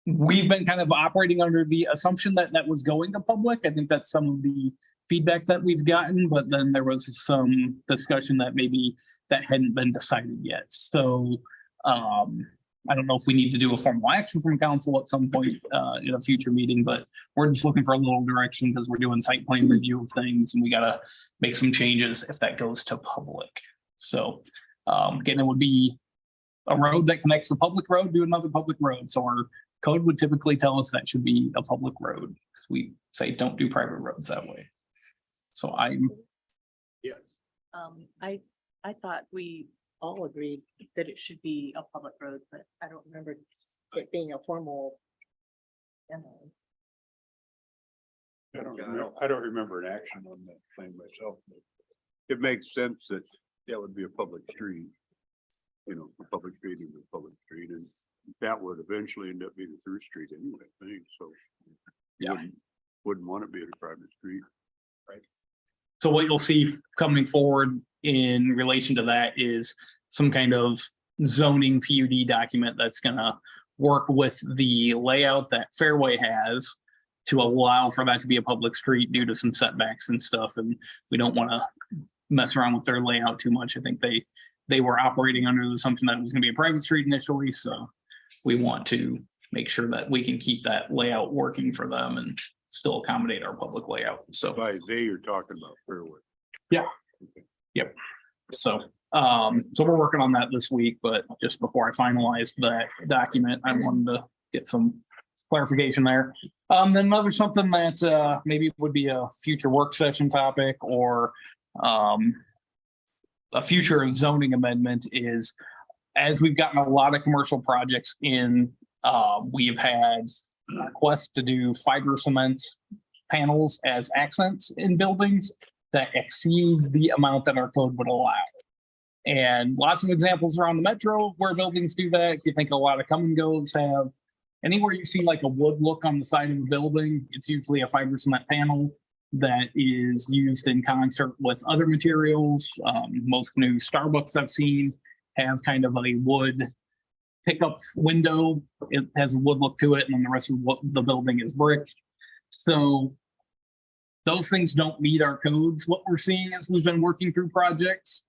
S8: We've been kind of operating under the assumption that that was going to public. I think that's some of the feedback that we've gotten, but then there was some discussion that maybe that hadn't been decided yet. So I don't know if we need to do a formal action from council at some point in a future meeting, but we're just looking for a little direction because we're doing site plan review of things and we gotta make some changes if that goes to public. So again, it would be a road that connects the public road to another public road. So our code would typically tell us that should be a public road, because we say don't do private roads that way. So I'm,
S1: Yes.
S6: I thought we all agreed that it should be a public road, but I don't remember it being a formal. demo.
S5: I don't remember an action on that thing myself. But it makes sense that that would be a public street. You know, a public street is a public street, and that would eventually end up being a through street anyway, I think, so.
S8: Yeah.
S5: Wouldn't want to be a private street.
S8: so what you'll see coming forward in relation to that is some kind of zoning PUD document that's gonna work with the layout that Fairway has to allow for that to be a public street due to some setbacks and stuff, and we don't want to mess around with their layout too much. I think they were operating under the assumption that it was gonna be a private street initially, so we want to make sure that we can keep that layout working for them and still accommodate our public layout, so.
S5: By they, you're talking about Fairway.
S8: Yep. So, so we're working on that this week, but just before I finalize that document, I wanted to get some clarification there. Then another something that, maybe would be a future work session topic or, a future zoning amendment is, as we've gotten a lot of commercial projects in, we have had requests to do fiber cement panels as accents in buildings that exceeds the amount that our code would allow. And lots of examples around the metro where buildings do that. You think a lot of come and goes have, anywhere you see like a wood look on the side of a building, it's usually a fiber cement panel that is used in concert with other materials. Most new Starbucks I've seen have kind of a wood pickup window. It has a wood look to it, and then the rest of the building is brick. So those things don't meet our codes, what we're seeing as we've been working through projects.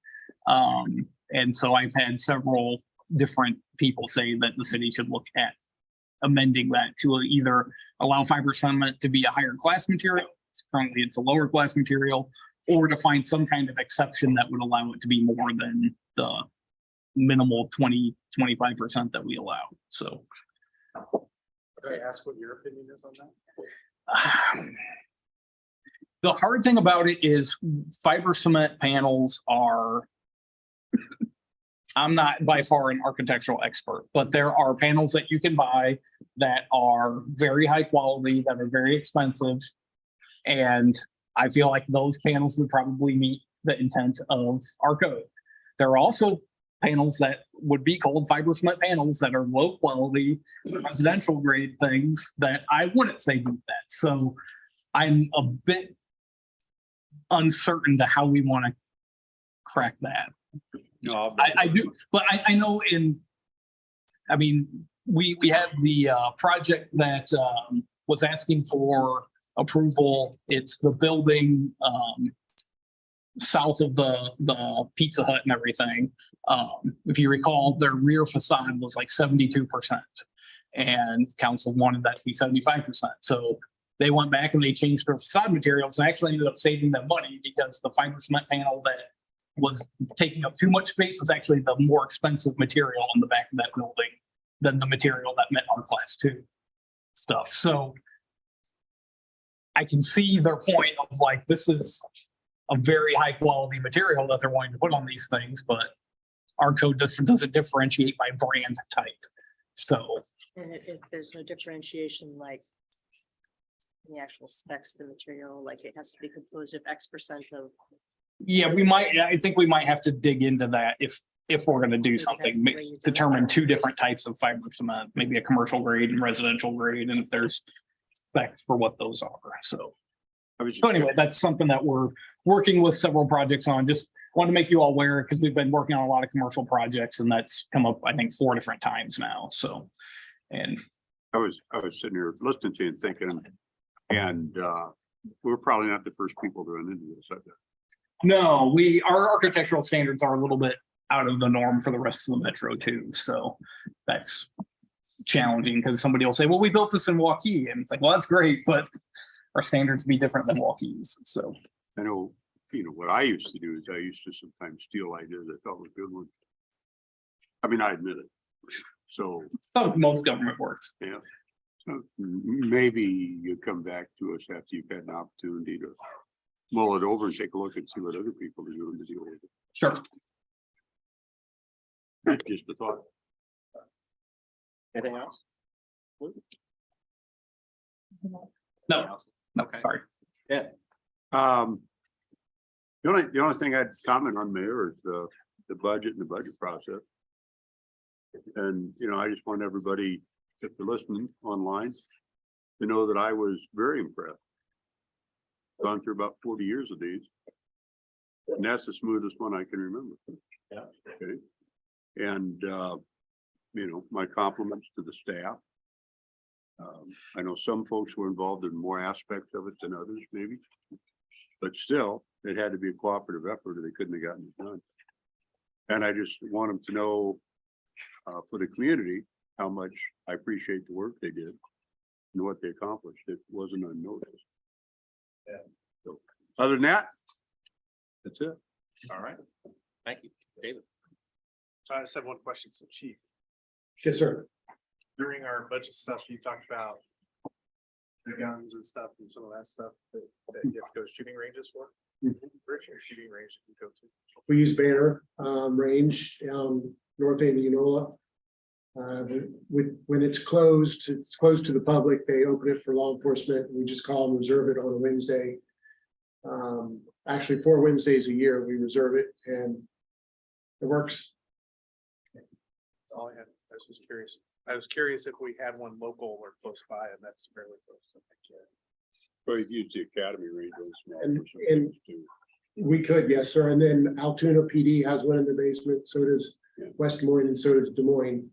S8: And so I've had several different people say that the city should look at amending that to either allow fiber cement to be a higher class material. Currently, it's a lower class material, or to find some kind of exception that would allow it to be more than the minimal 20-25% that we allow. So.
S1: Could I ask what your opinion is on that?
S8: The hard thing about it is fiber cement panels are, I'm not by far an architectural expert, but there are panels that you can buy that are very high quality, that are very expensive. And I feel like those panels would probably meet the intent of our code. There are also panels that would be called fiber cement panels that are low quality residential grade things that I wouldn't say do that. So I'm a bit uncertain to how we want to crack that.
S5: No,
S8: I do, but I know I mean, we had the project that was asking for approval. It's the building south of the Pizza Hut and everything. If you recall, their rear facade was like 72%, and council wanted that to be 75%. So they went back and they changed their facade materials and actually ended up saving them money, because the fiber cement panel that was taking up too much space was actually the more expensive material on the back of that building than the material that met our class 2 stuff. So I can see their point of like, this is a very high quality material that they're wanting to put on these things, but our code doesn't differentiate by brand type. So.
S6: And if there's no differentiation, like the actual specs of the material, like it has to be composed of X% of.
S8: Yeah, I think we might have to dig into that if we're gonna do something, determine 2 different types of fiber cement, maybe a commercial grade and residential grade, and if there's specs for what those are. So anyway, that's something that we're working with several projects on. Just want to make you all aware, because we've been working on a lot of commercial projects, and that's come up, I think, 4 different times now. So, and
S5: I was sitting here listening to you and thinking, and we're probably not the first people to run into this. I bet.
S8: no, our architectural standards are a little bit out of the norm for the rest of the metro too. So that's challenging, because somebody will say, well, we built this in Waukee, and it's like, well, that's great, but our standards be different than Waukee's. So
S5: I know, what I used to do is I used to sometimes steal ideas I thought were good ones. I mean, I admit it. So
S8: most government works.
S5: yeah, So maybe you come back to us after you've had an opportunity to mull it over and take a look and see what other people are doing to deal with it.
S8: Sure.
S5: Just a thought.
S1: Anything else?
S8: No,
S1: Okay.
S8: sorry.
S5: The only thing I'd comment on, Mayor, is the budget and the budget process. And, I just want everybody, if they're listening online, to know that I was very impressed. Gone through about 40 years of these. And that's the smoothest one I can remember.
S1: Yeah.
S5: Okay. And, my compliments to the staff. I know some folks were involved in more aspects of it than others, maybe. But still, it had to be a cooperative effort or they couldn't have gotten it done. And I just want them to know, for the community, how much I appreciate the work they did and what they accomplished. It wasn't unnoticed.
S1: Yeah.
S5: So, other than that, that's it.
S1: All right. Thank you, David.
S9: So I just have one question, so Chief,
S3: Yes, sir.
S9: during our budget stuff, you talked about the guns and stuff and some of that stuff that you have to go to shooting ranges for. Where's your shooting range that you go to?
S3: We use Banner range, north end of Unola. When it's closed to the public, they open it for law enforcement. We just call and reserve it on a Wednesday. Actually, 4 Wednesdays a year, we reserve it and it works.
S9: That's all I had. I was just curious. I was curious if we had one local or close by, and that's fairly close. So thank you.
S5: Well, you use the academy range. those small
S3: And-
S5: for some
S3: and-
S5: things too.
S3: We could, yes, sir. And then Altoona PD has one in the basement. So does
S5: Yeah.
S3: West Des Moines and so does Des Moines.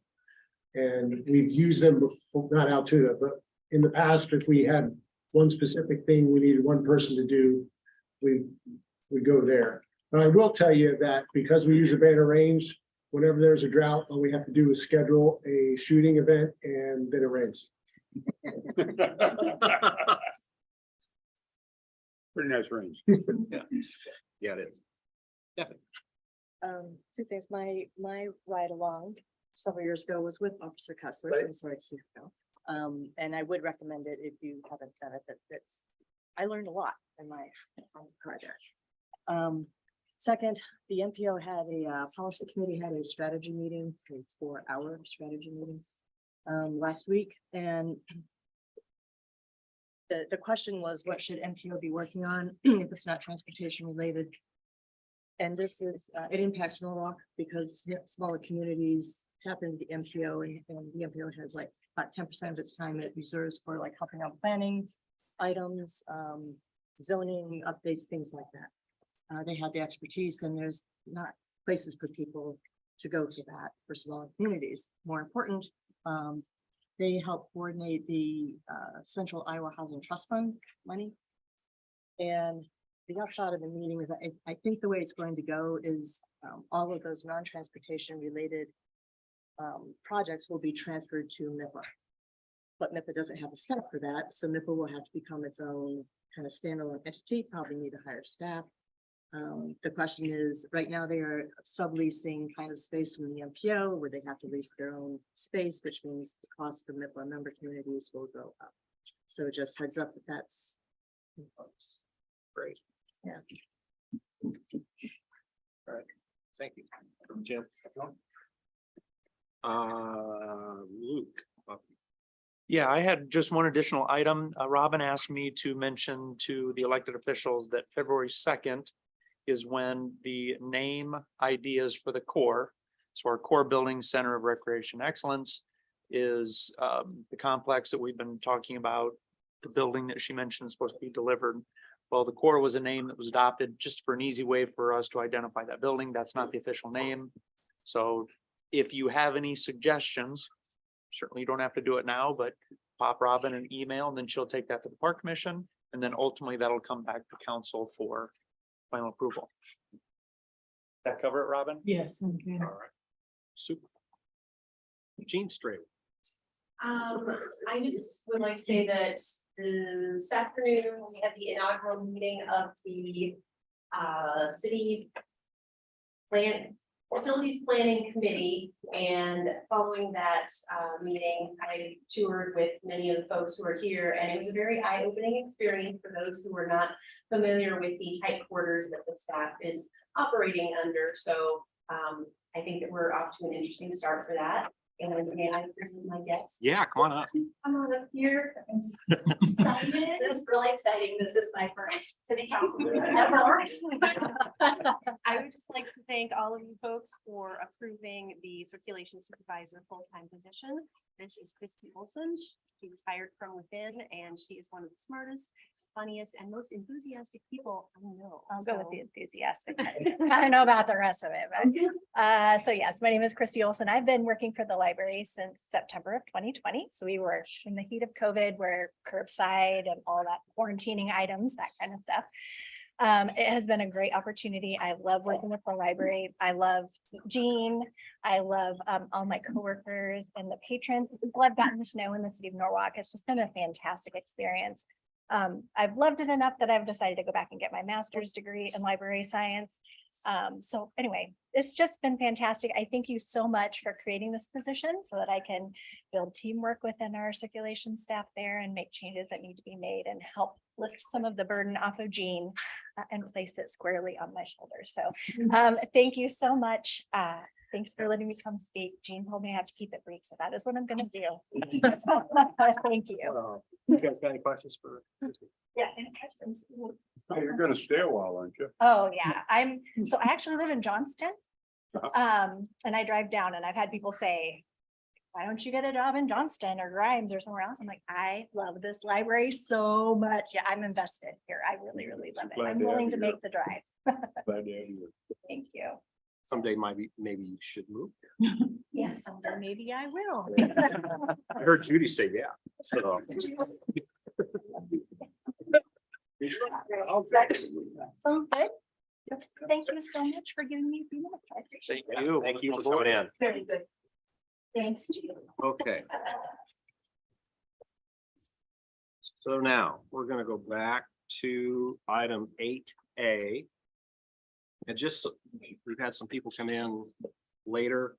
S3: And we've used them before, not Altoona, but in the past, if we had one specific thing we needed one person to do, we go there. But I will tell you that because we use a Banner range, whenever there's a drought, all we have to do is schedule a shooting event and then it rains.
S5: Pretty nice range.
S1: Yeah, it is.
S4: Two things, my ride along several years ago was with Officer Kessler, so I'm sorry to see her go. And I would recommend it if you haven't done it, I learned a lot in my project. Second, the MPO had a policy committee had a strategy meeting, a 4-hour strategy meeting last week, and the question was, what should MPO be working on if it's not transportation related? And this is, it impacts Norwalk because smaller communities tap into the MPO and the MPO has like about 10% of its time it reserves for like helping out planning items, zoning updates, things like that. They have the expertise and there's not places for people to go to that for smaller communities. More important, they help coordinate the Central Iowa Housing Trust Fund money. And the upshot of the meeting is that I think the way it's going to go is all of those non-transportation related projects will be transferred to MIPA. But MIPA doesn't have the staff for that, so MIPA will have to become its own kind of standalone entity, probably need to hire staff. The question is, right now they are subleasing kind of space from the MPO where they have to lease their own space, which means the cost for MIPA member communities will go up. So just heads up that that's in folks.
S1: Great.
S4: Yeah.
S1: All right. Thank you. Jim. Luke.
S7: Yeah, I had just one additional item. Robin asked me to mention to the elected officials that February 2nd is when the name ideas for the core. So our core building, Center of Recreation Excellence, is the complex that we've been talking about. The building that she mentioned is supposed to be delivered. Well, the core was a name that was adopted just for an easy way for us to identify that building. That's not the official name. So if you have any suggestions, certainly you don't have to do it now, but pop Robin an email and then she'll take that to the Park Commission. And then ultimately that'll come back to council for final approval. That cover it, Robin?
S11: Yes. Okay.
S1: All right. Super. Gene Strait.
S2: I just would like to say that this afternoon, we had the inaugural meeting of the city Facilities Planning Committee, and following that meeting, I toured with many of the folks who are here, and it was a very eye-opening experience for those who were not familiar with the tight quarters that the staff is operating under. So I think that we're off to an interesting start for that. And again, I present my guest.
S1: Yeah, come on up.
S2: I'm on up here. I'm excited. It's really exciting. This is my first city council meeting ever. I would just like to thank all of you folks for approving the circulation supervisor full-time position. This is Christy Olson. She was hired from within, and she is one of the smartest, funniest, and most enthusiastic people I know.
S14: I'll go with
S2: So-
S14: the enthusiastic. I don't know about the rest of it, but, so yes, my name is Christy Olson. I've been working for the library since September of 2020. So we were in the heat of COVID, where curbside and all that quarantining items, that kind of stuff. It has been a great opportunity. I love working with the library. I love Jean. I love all my coworkers and the patrons, the people I've gotten to know in the city of Norwalk. It's just been a fantastic experience. I've loved it enough that I've decided to go back and get my master's degree in library science. So anyway, it's just been fantastic. I thank you so much for creating this position so that I can build teamwork within our circulation staff there and make changes that need to be made and help lift some of the burden off of Jean and place it squarely on my shoulders. So thank you so much. Thanks for letting me come speak. Jean told me I have to keep it brief, so that is what I'm gonna do. Thank you.
S1: You guys got any questions for?
S14: Yeah, any questions?
S5: Oh, you're gonna stay a while, aren't you?
S14: Oh, yeah, so I actually live in Johnston. And I drive down and I've had people say, why don't you get a job in Johnston or Grimes or somewhere else? I'm like, I love this library so much. Yeah, I'm invested here. I really, really love it.
S5: Glad
S14: I'm
S5: to have
S14: willing to
S5: you.
S14: make the drive.
S5: Glad to have you.
S14: Thank you.
S1: Someday maybe you should move.
S14: Yes, someday maybe I will.
S1: I heard Judy say, yeah, so.
S14: So good. Thank you so much for giving me a few minutes. I appreciate it.
S1: Thank you for coming in.
S14: Very good. Thanks. Jean.
S1: Okay. So now we're gonna go back to item 8A. And just, we've had some people come in later.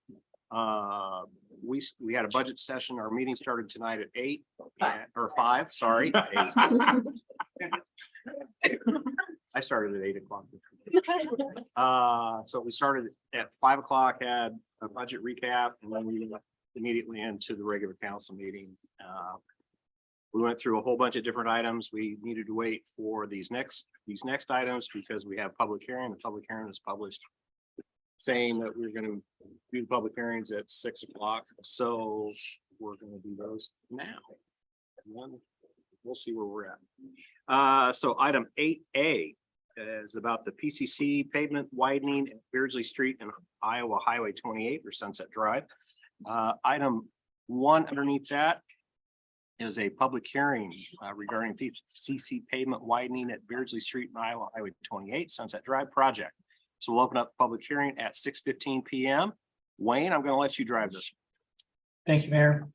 S1: We had a budget session. Our meeting started tonight at 8 or 5, sorry. 8. I started at 8 o'clock. So we started at 5 o'clock, had a budget recap, and then we went immediately into the regular council meeting. We went through a whole bunch of different items. We needed to wait for these next items because we have public hearing. The public hearing is published saying that we're going to do the public hearings at 6 o'clock. So we're going to do those now. And then we'll see where we're at. So item 8A is about the PCC pavement widening at Beardsley Street and Iowa Highway 28 or Sunset Drive. Item 1 underneath that is a public hearing regarding PCC pavement widening at Beardsley Street and Iowa Highway 28 Sunset Drive project. So we'll open up the public hearing at 6:15 p.m. Wayne, I'm going to let you drive this.
S15: Thank you, Mayor.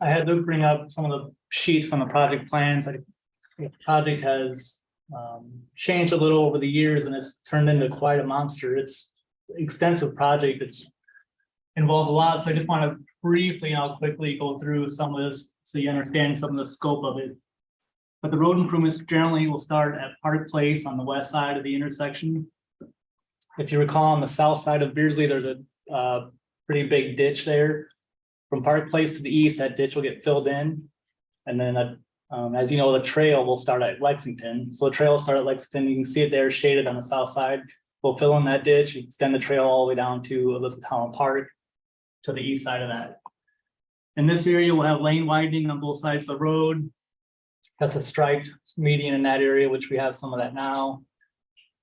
S15: I had Luke bring up some of the sheets from the project plans. The project has changed a little over the years and it's turned into quite a monster. It's an extensive project. It's involves a lot. So I just want to briefly, I'll quickly go through some of this so you understand some of the scope of it. But the road improvements generally will start at Park Place on the west side of the intersection. If you recall, on the south side of Beardsley, there's a pretty big ditch there. From Park Place to the east, that ditch will get filled in. And then, as you know, the trail will start at Lexington. So the trail will start at Lexington. You can see it there shaded on the south side. We'll fill in that ditch, extend the trail all the way down to Elizabethtown Park to the east side of that. In this area, we'll have lane widening on both sides of the road. That's a striped median in that area, which we have some of that now.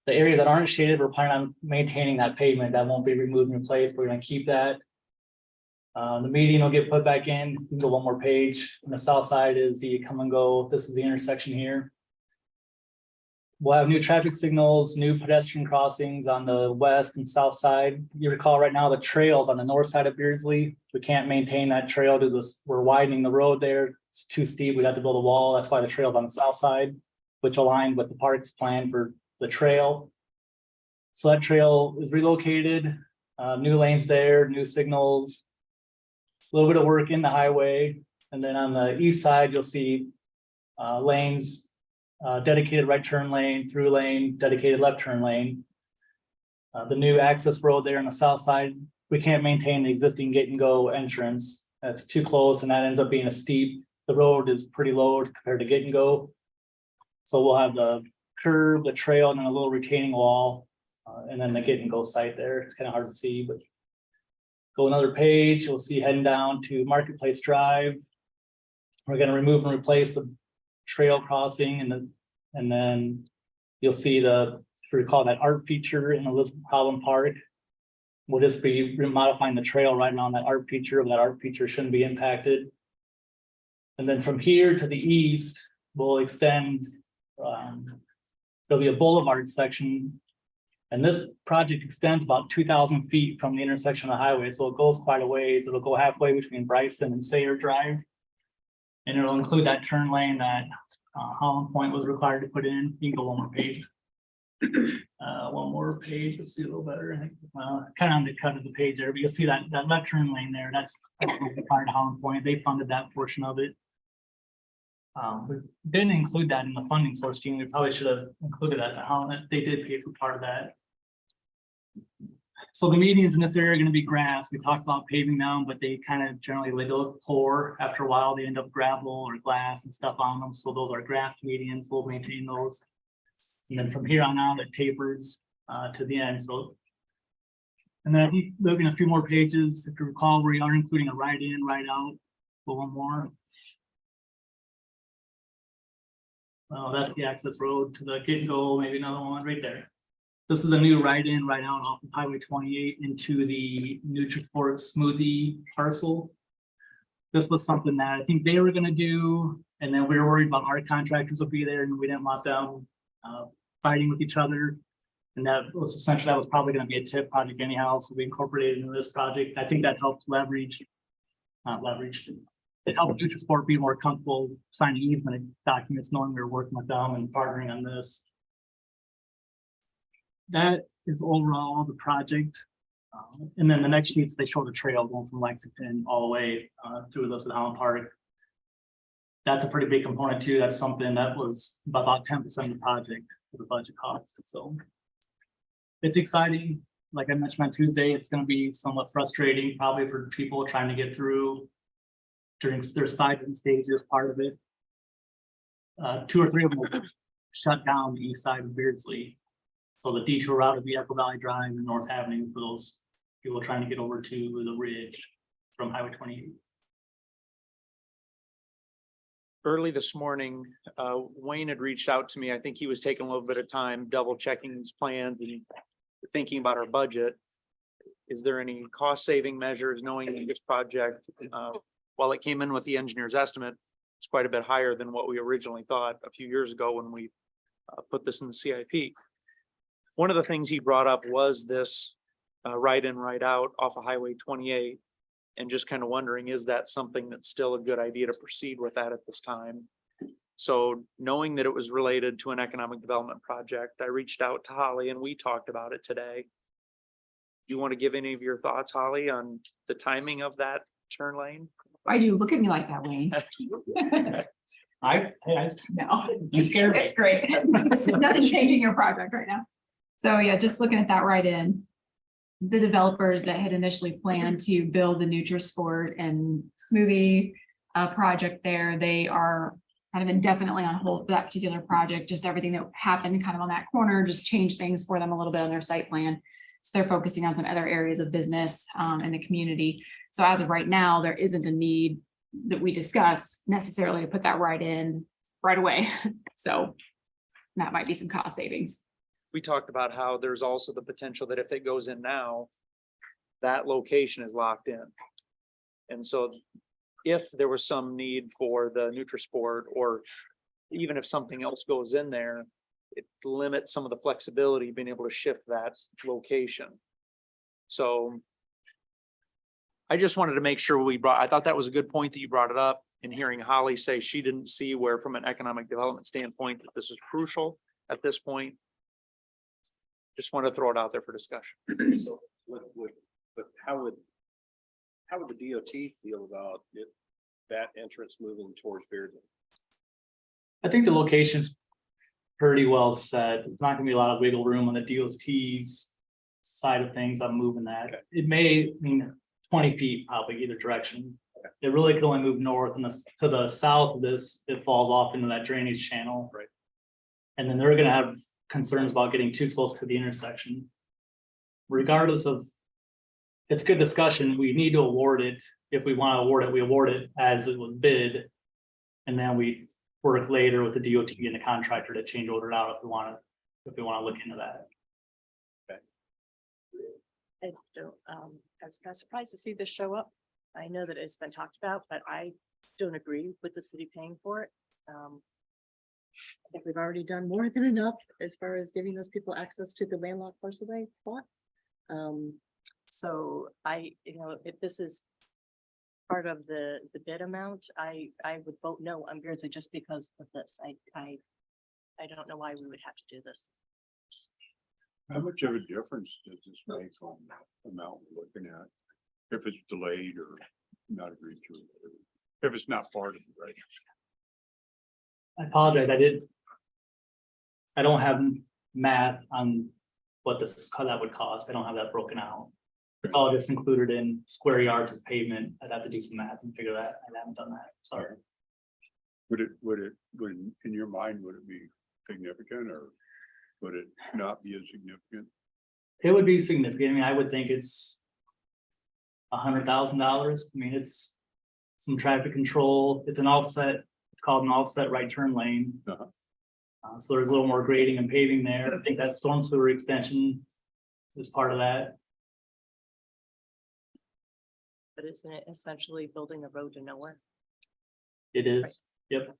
S15: The areas that aren't shaded, we're planning on maintaining that pavement. That won't be removed and replaced. We're going to keep that. The median will get put back in. You can go one more page. On the south side is the come and go. This is the intersection here. We'll have new traffic signals, new pedestrian crossings on the west and south side. You recall right now the trails on the north side of Beardsley. We can't maintain that trail to this. We're widening the road there. It's too steep. We have to build a wall. That's why the trail's on the south side, which aligned with the park's plan for the trail. So that trail is relocated. New lanes there, new signals. A little bit of work in the highway, and then on the east side, you'll see lanes, dedicated right turn lane, through lane, dedicated left turn lane. The new access road there on the south side, we can't maintain the existing gate and go entrance. That's too close, and that ends up being a steep. The road is pretty low compared to gate and go. So we'll have the curb, the trail, and then a little retaining wall, and then the gate and go site there. It's kind of hard to see, but go another page, you'll see heading down to Marketplace Drive. We're gonna remove and replace the trail crossing and then you'll see the, if you recall, that art feature in Elizabeth Holland Park. We'll just be modifying the trail right on that art feature, but that art feature shouldn't be impacted. And then from here to the east, we'll extend, there'll be a boulevard section. And this project extends about 2,000 feet from the intersection of the highway, so it goes quite a ways. It'll go halfway between Bryson and Sayer Drive. And it'll include that turn lane that Holland Point was required to put in. You can go one more page. One more page, let's see a little better. I think, kind of on the cut of the page there, but you'll see that left turn lane there. That's required to Holland Point. They funded that portion of it. We didn't include that in the funding source, Gene. We probably should have included that. They did pay for part of that. So the medians in this area are going to be grass. We talked about paving them, but they kind of generally they look poor. After a while, they end up gravel or glass and stuff on them. So those are grass medians. We'll maintain those. And then from here on out, it tapers to the end. So, and then if you look in a few more pages, if you recall, we are including a right in, right out. Go one more. Oh, that's the access road to the get and go, maybe another one right there. This is a new right in, right out off of Highway 28 into the Nutriport smoothie parcel. This was something that I think they were gonna do, and then we were worried about our contractors would be there and we didn't want them fighting with each other. And that was essentially, that was probably gonna be a TIP project anyhow, so we incorporated into this project. I think that helped leverage, not leverage. It helped Nutrisport be more comfortable signing easement documents, knowing we were working with them and partnering on this. That is overall the project. And then the next sheets, they show the trail going from Lexington all the way through this with Holland Park. That's a pretty big component too. That's something that was about 10% of the project for the budget cost. So it's exciting. Like I mentioned on Tuesday, it's going to be somewhat frustrating probably for people trying to get through. There's 5 different stages, part of it. 2 or 3 of them will shut down the east side of Beardsley. So the detour route would be Echo Valley Drive and North Avenue for those people trying to get over to the ridge from Highway 28.
S7: Early this morning, Wayne had reached out to me. I think he was taking a little bit of time double checking his plans and thinking about our budget. Is there any cost saving measures knowing that this project, while it came in with the engineer's estimate, it's quite a bit higher than what we originally thought a few years ago when we put this in the CIP. One of the things he brought up was this right in, right out off of Highway 28. And just kind of wondering, is that something that's still a good idea to proceed with that at this time? So knowing that it was related to an economic development project, I reached out to Holly and we talked about it today. Do you want to give any of your thoughts, Holly, on the timing of that turn lane?
S10: Why do you look at me like that, Wayne? No,
S15: You scared me.
S10: it's great. Nothing's changing your project right now. So yeah, just looking at that right in. The developers that had initially planned to build the Nutrisport and smoothie project there, they are kind of indefinitely on hold for that particular project. Just everything that happened kind of on that corner just changed things for them a little bit on their site plan. So they're focusing on some other areas of business in the community. So as of right now, there isn't a need that we discussed necessarily to put that right in right away. So that might be some cost savings.
S7: We talked about how there's also the potential that if it goes in now, that location is locked in. And so if there was some need for the Nutrisport, or even if something else goes in there, it limits some of the flexibility being able to shift that location. So I just wanted to make sure I thought that was a good point that you brought it up, and hearing Holly say she didn't see where from an economic development standpoint that this is crucial at this point. Just want to throw it out there for discussion.
S5: So with
S1: but how would the DOT feel about it, that entrance moving towards Beardsley?
S15: I think the location's pretty well set. There's not gonna be a lot of wiggle room on the DOT's side of things. I'm moving that. It may mean 20 feet probably either direction. It really could only move north, and to the south of this, it falls off into that drainage channel.
S1: Right.
S15: And then they're gonna have concerns about getting too close to the intersection. Regardless of, it's good discussion. We need to award it. If we want to award it, we award it as it was bid. And then we work later with the DOT and the contractor to change order it out if we want to look into that.
S6: I don't, I was kind of surprised to see this show up. I know that it's been talked about, but I don't agree with the city paying for it. I think we've already done more than enough as far as giving those people access to the landlocked parcel they bought. So if this is part of the bid amount, I would vote no on Beardsley just because of this. I don't know why we would have to do this.
S5: How much of a difference does this make on the amount we're looking at? If it's delayed or not agreed to, or whatever. If it's not part of it, right?
S15: I apologize. I don't have math on what how that would cost. I don't have that broken out. It's all just included in square yards of pavement. I'd have to do some math and figure that. I haven't done that. Sorry.
S5: Would in your mind, would it be significant or would it not be as significant?
S15: It would be significant. I mean, I would think it's $100,000. I mean, it's some traffic control. It's an offset. It's called an offset right turn lane. So there's a little more grading and paving there. I think that storm sewer extension is part of that.
S6: But isn't it essentially building a road to nowhere?
S15: It is. Yep.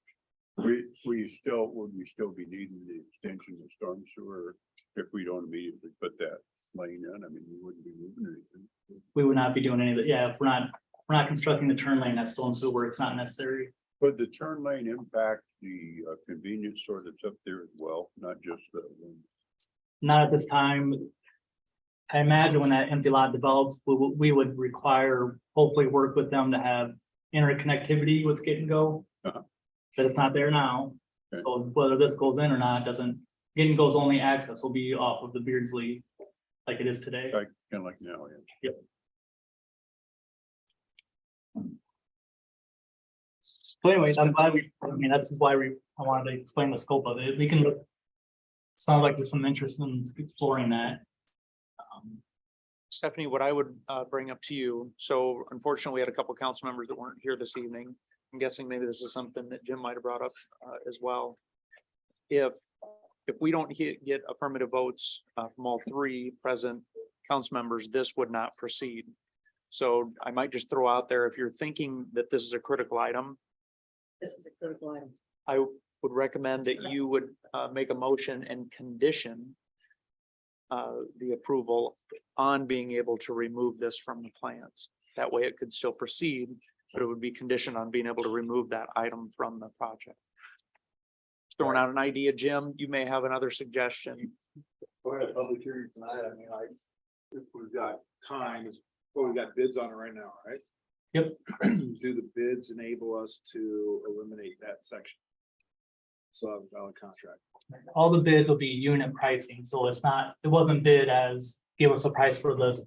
S5: Would we still be needing the extension of storm sewer if we don't immediately put that lane in? I mean, we wouldn't be moving anything.
S15: We would not be doing any of that. Yeah, if we're not constructing the turn lane, that storm sewer, it's not necessary.
S5: Would the turn lane impact the convenience store that's up there as well, not just the one?
S15: Not at this time. I imagine when that empty lot develops, we would require, hopefully work with them to have interconnectivity with Get and Go. But it's not there now.
S5: Okay.
S15: So whether this goes in or not, doesn't, Get and Go's only access will be off of the Beardsley like it is today.
S5: Kind of like now, yeah.
S15: Yep. So anyways, I'm glad that's why I wanted to explain the scope of it. We can look. Sounds like there's some interest in exploring that.
S7: Stephanie, what I would bring up to you, so unfortunately, we had a couple of council members that weren't here this evening. I'm guessing maybe this is something that Jim might have brought up as well. If we don't get affirmative votes from all three present council members, this would not proceed. So I might just throw out there, if you're thinking that this is a critical item,
S6: This is a critical item.
S7: I would recommend that you would make a motion and condition the approval on being able to remove this from the plans. That way it could still proceed, but it would be conditioned on being able to remove that item from the project. Just throwing out an idea, Jim, you may have another suggestion.
S9: Go ahead, public hearing tonight. I mean, if we've got time, we've got bids on it right now, right?
S15: Yep.
S9: Do the bids enable us to eliminate that section? So valid contract.
S15: All the bids will be unit pricing, so it wasn't bid as give us a price for the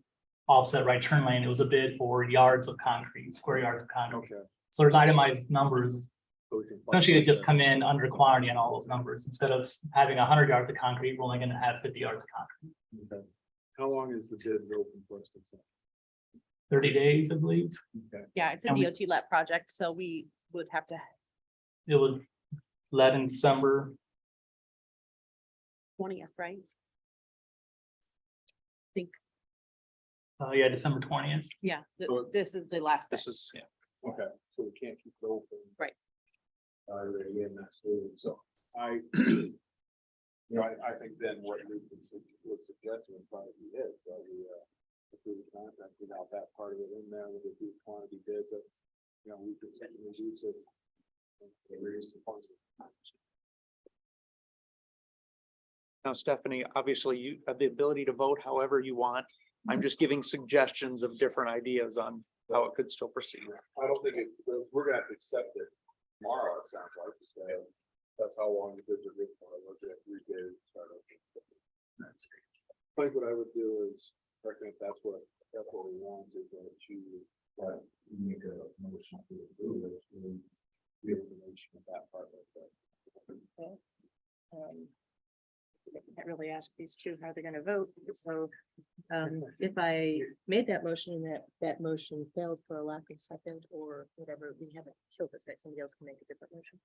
S15: offset right turn lane. It was a bid for yards of concrete, square yards of concrete.
S9: Okay.
S15: So there's itemized numbers.
S9: So we can
S15: Essentially, it just come in under quantity on all those numbers. Instead of having 100 yards of concrete, we're only going to have 50 yards of concrete.
S9: Okay. How long is the bid open for us to say?
S15: 30 days, I believe.
S9: Okay.
S2: Yeah, it's a
S15: And we-
S2: DOT let project, so we would have to
S15: It was led in December.
S2: 20th, right?
S15: Yeah, December 20th.
S2: Yeah,
S9: So-
S2: this is the last.
S7: This is, yeah.
S9: Okay, so we can't keep it open.
S2: Right.
S9: Again, that's true. So I think then what we would suggest would probably be it, but we approve the contract without that part of it in there, with the quantity bids that, we could reduce it. Reduce the quantity.
S7: Now, Stephanie, obviously you have the ability to vote however you want. I'm just giving suggestions of different ideas on how it could still proceed.
S9: I don't think we're gonna have to accept it tomorrow, it sounds like, so that's how long the bids are good for, I look at 3 days. I think what I would do is, reckon if that's what we want, is that you make a motion to approve it, and the information of that part of it.
S6: Can't really ask these two how they're gonna vote, so if I made that motion and that motion failed for a lack of second or whatever, we haven't killed this, right? Somebody else can make a different motion.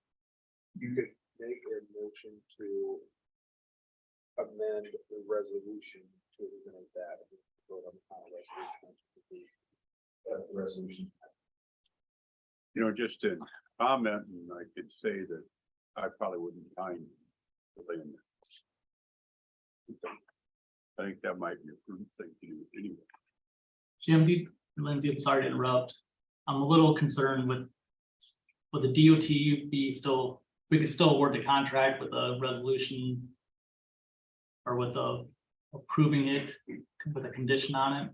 S9: You could make a motion to amend the resolution to eliminate that. And vote on the final resolution.
S5: You know, just to comment, and I could say that I probably wouldn't mind delaying that. I think that might be a prudent thing to do anyway.
S15: Jim, Lindsay, I'm sorry to interrupt. I'm a little concerned with the DOT be still, we could still award the contract with a resolution or with the approving it with a condition on it.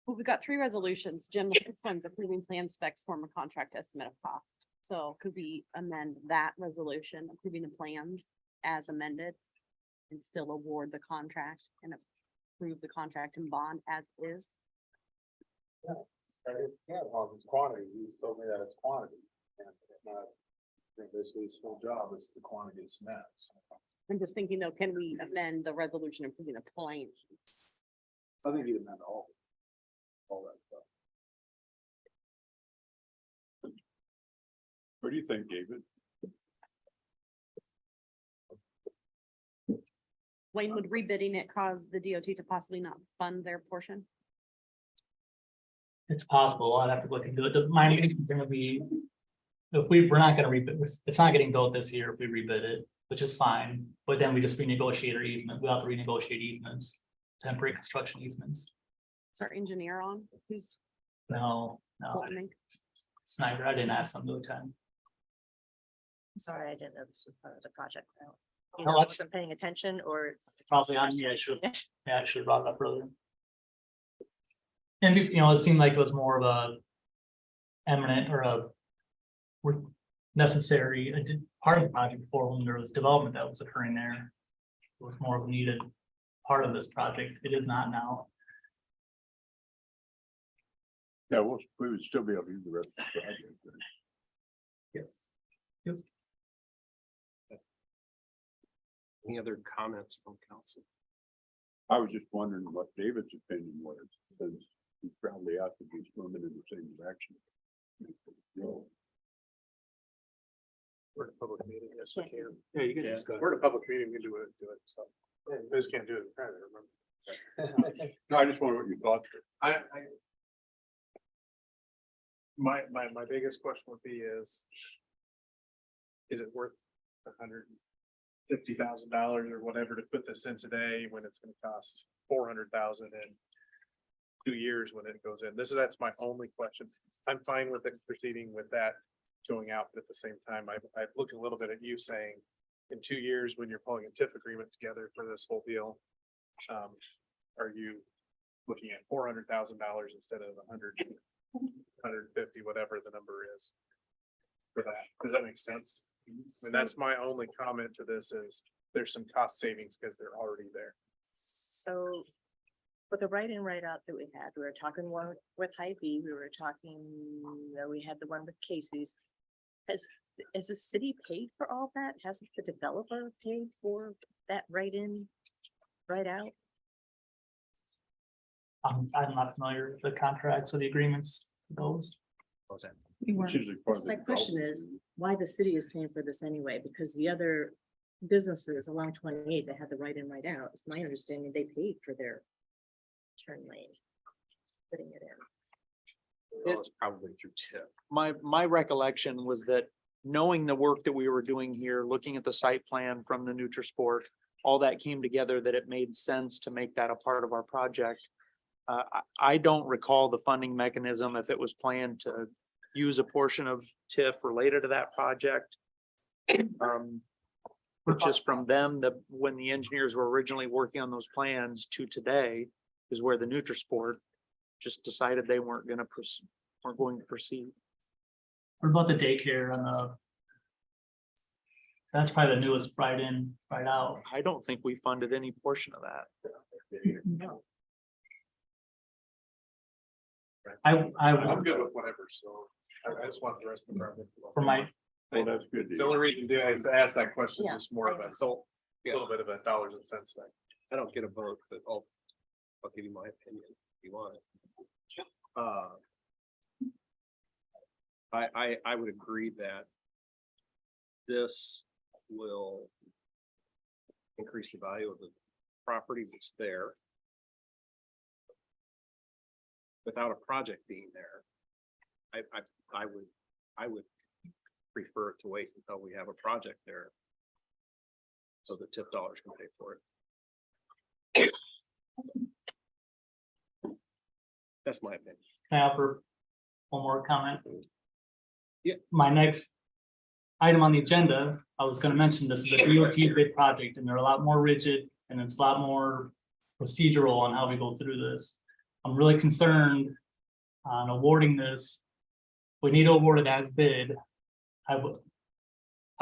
S2: Well, we've got 3 resolutions. Jim, the first one's approving plan specs, form a contract estimate of cost. So could we amend that resolution, approving the plans as amended? And still award the contract and approve the contract and bond as is?
S9: Yeah, well, it's quantity, you told me that it's quantity, and it's not, I think basically his full job is the quantity of cement. So
S2: I'm just thinking though, can we amend the resolution approving the plans?
S9: I think you'd amend all that stuff.
S5: What do you think, David?
S2: Wayne, would rebidding it cause the DOT to possibly not fund their portion?
S15: It's possible. I'd have to look into it. My main concern would be if we're not gonna rebid, it's not getting built this year if we rebid it, which is fine. But then we just renegotiate our easement. We have to renegotiate easements, temporary construction easements.
S2: Is our engineer on? Who's
S15: No,
S2: quoting?
S15: Snyder, I didn't ask them to attend.
S6: Sorry, I didn't know this was part of the project.
S15: No,
S6: Either I
S15: that's-
S6: wasn't paying attention or. it's
S15: Probably on me. I should have brought it up earlier. And it seemed like it was more of a eminent or a necessary part of the project before when there was development that was occurring there. It was more of a needed part of this project. It is not now.
S5: Yeah, we would still be able to use the rest of the project.
S15: Yes.
S1: Any other comments from council?
S5: I was just wondering what David's opinion was, because he probably ought to be swimming in the same direction.
S9: We're in a public meeting, yes, we can. Yeah, you can discuss. We're in a public meeting, we can do it, so. We just can't do it in private, remember?
S5: No, I just wonder what you thought.
S9: My biggest question would be is it worth $150,000 or whatever to put this in today when it's gonna cost $400,000 in 2 years when it goes in? That's my only question. I'm fine with it proceeding with that going out, but at the same time, I look a little bit at you saying in 2 years, when you're pulling a TIF agreement together for this whole deal, are you looking at $400,000 instead of 150, whatever the number is for that? Does that make sense? And that's my only comment to this is there's some cost savings because they're already there.
S6: So for the write in, write out that we had, we were talking one with Hy-Vee, we were talking, we had the one with Casey's. Has the city paid for all that? Hasn't the developer paid for that write in, write out?
S15: I'm not familiar with the contracts or the agreements, those.
S5: Which is part of
S6: My
S5: the
S6: question
S5: development.
S6: is, why the city is paying for this anyway? Because the other businesses along 28 that had the write in, write out, it's my understanding they paid for their turn lane. Putting it in.
S1: It was probably through TIP.
S7: My recollection was that knowing the work that we were doing here, looking at the site plan from the NutriSport, all that came together that it made sense to make that a part of our project. I don't recall the funding mechanism, if it was planned to use a portion of TIF related to that project. But just from them, when the engineers were originally working on those plans to today, is where the NutriSport just decided they weren't going to proceed.
S15: What about the daycare on the? That's probably the newest right in, right out.
S7: I don't think we funded any portion of that.
S15: I
S9: I'm
S15: would,
S9: good with whatever, so I just want the rest of the project.
S15: for my,
S5: Well, that's good.
S9: The only reason to ask that question
S6: Yeah.
S9: is more of a, little bit of a dollars and cents thing.
S1: I don't get a vote, but I'll give you my opinion if you want it. I would agree that this will increase the value of the property that's there without a project being there. I would prefer to wait until we have a project there so the tip dollars can pay for it. That's my opinion.
S15: can I offer one more comment?
S1: Yeah.
S15: My next item on the agenda, I was gonna mention this is a DOT bid project and they're a lot more rigid and it's a lot more procedural on how we go through this. I'm really concerned on awarding this. We need to award it as bid. I would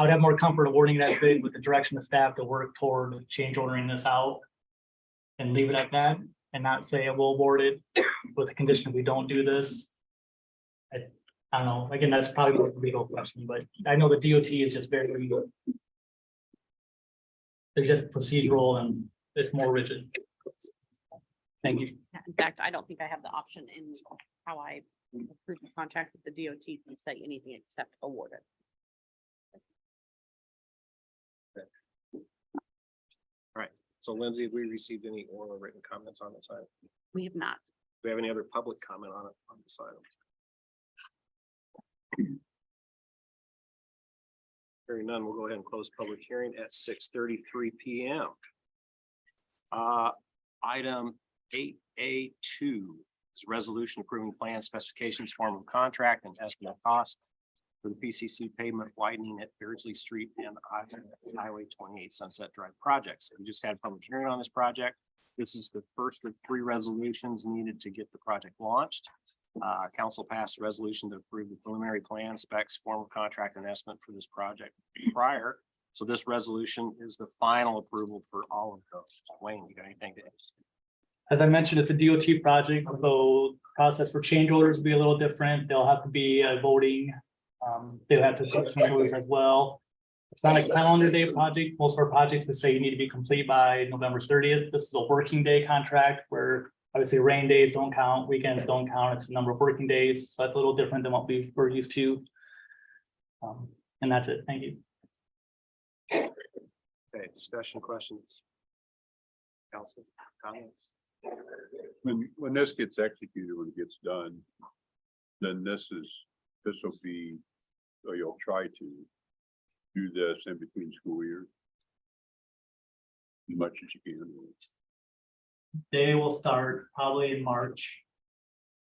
S15: have more comfort awarding that bid with the direction of staff to work toward change ordering this out. And leave it at that and not say it will award it with the condition we don't do this. I don't know, again, that's probably more of a legal question, but I know the DOT is just very legal. They're just procedural and it's more rigid. Thank you.
S4: In fact, I don't think I have the option in how I approve the contract with the DOT to say anything except award it.
S1: So Lindsay, have we received any oral or written comments on this item?
S4: We have not.
S1: Do we have any other public comment on it, on this item? Hearing none, we'll go ahead and close public hearing at 6:33 PM. Item 8A2 is resolution approving plan specifications, form of contract and estimate cost for the PCC pavement widening at Beardsley Street and Highway 28 Sunset Drive projects. We just had a public hearing on this project. This is the first of 3 resolutions needed to get the project launched. Council passed a resolution to approve the preliminary plan specs, form of contract and estimate for this project prior. So this resolution is the final approval for all of those. Wayne, you got anything to add?
S15: As I mentioned, it's a DOT project, so process for change orders will be a little different. They'll have to be voting. They'll have to put change orders as well. It's not a calendar day project. Most of our projects would say you need to be complete by November 30th. This is a working day contract where obviously rain days don't count, weekends don't count. It's a number of working days. So that's a little different than what we're used to. And that's it. Thank you.
S1: Okay, discussion, questions? Council, comments?
S5: When this gets executed, when it gets done, then this will be, or you'll try to do this in between school years. As much as you can.
S15: They will start probably in March.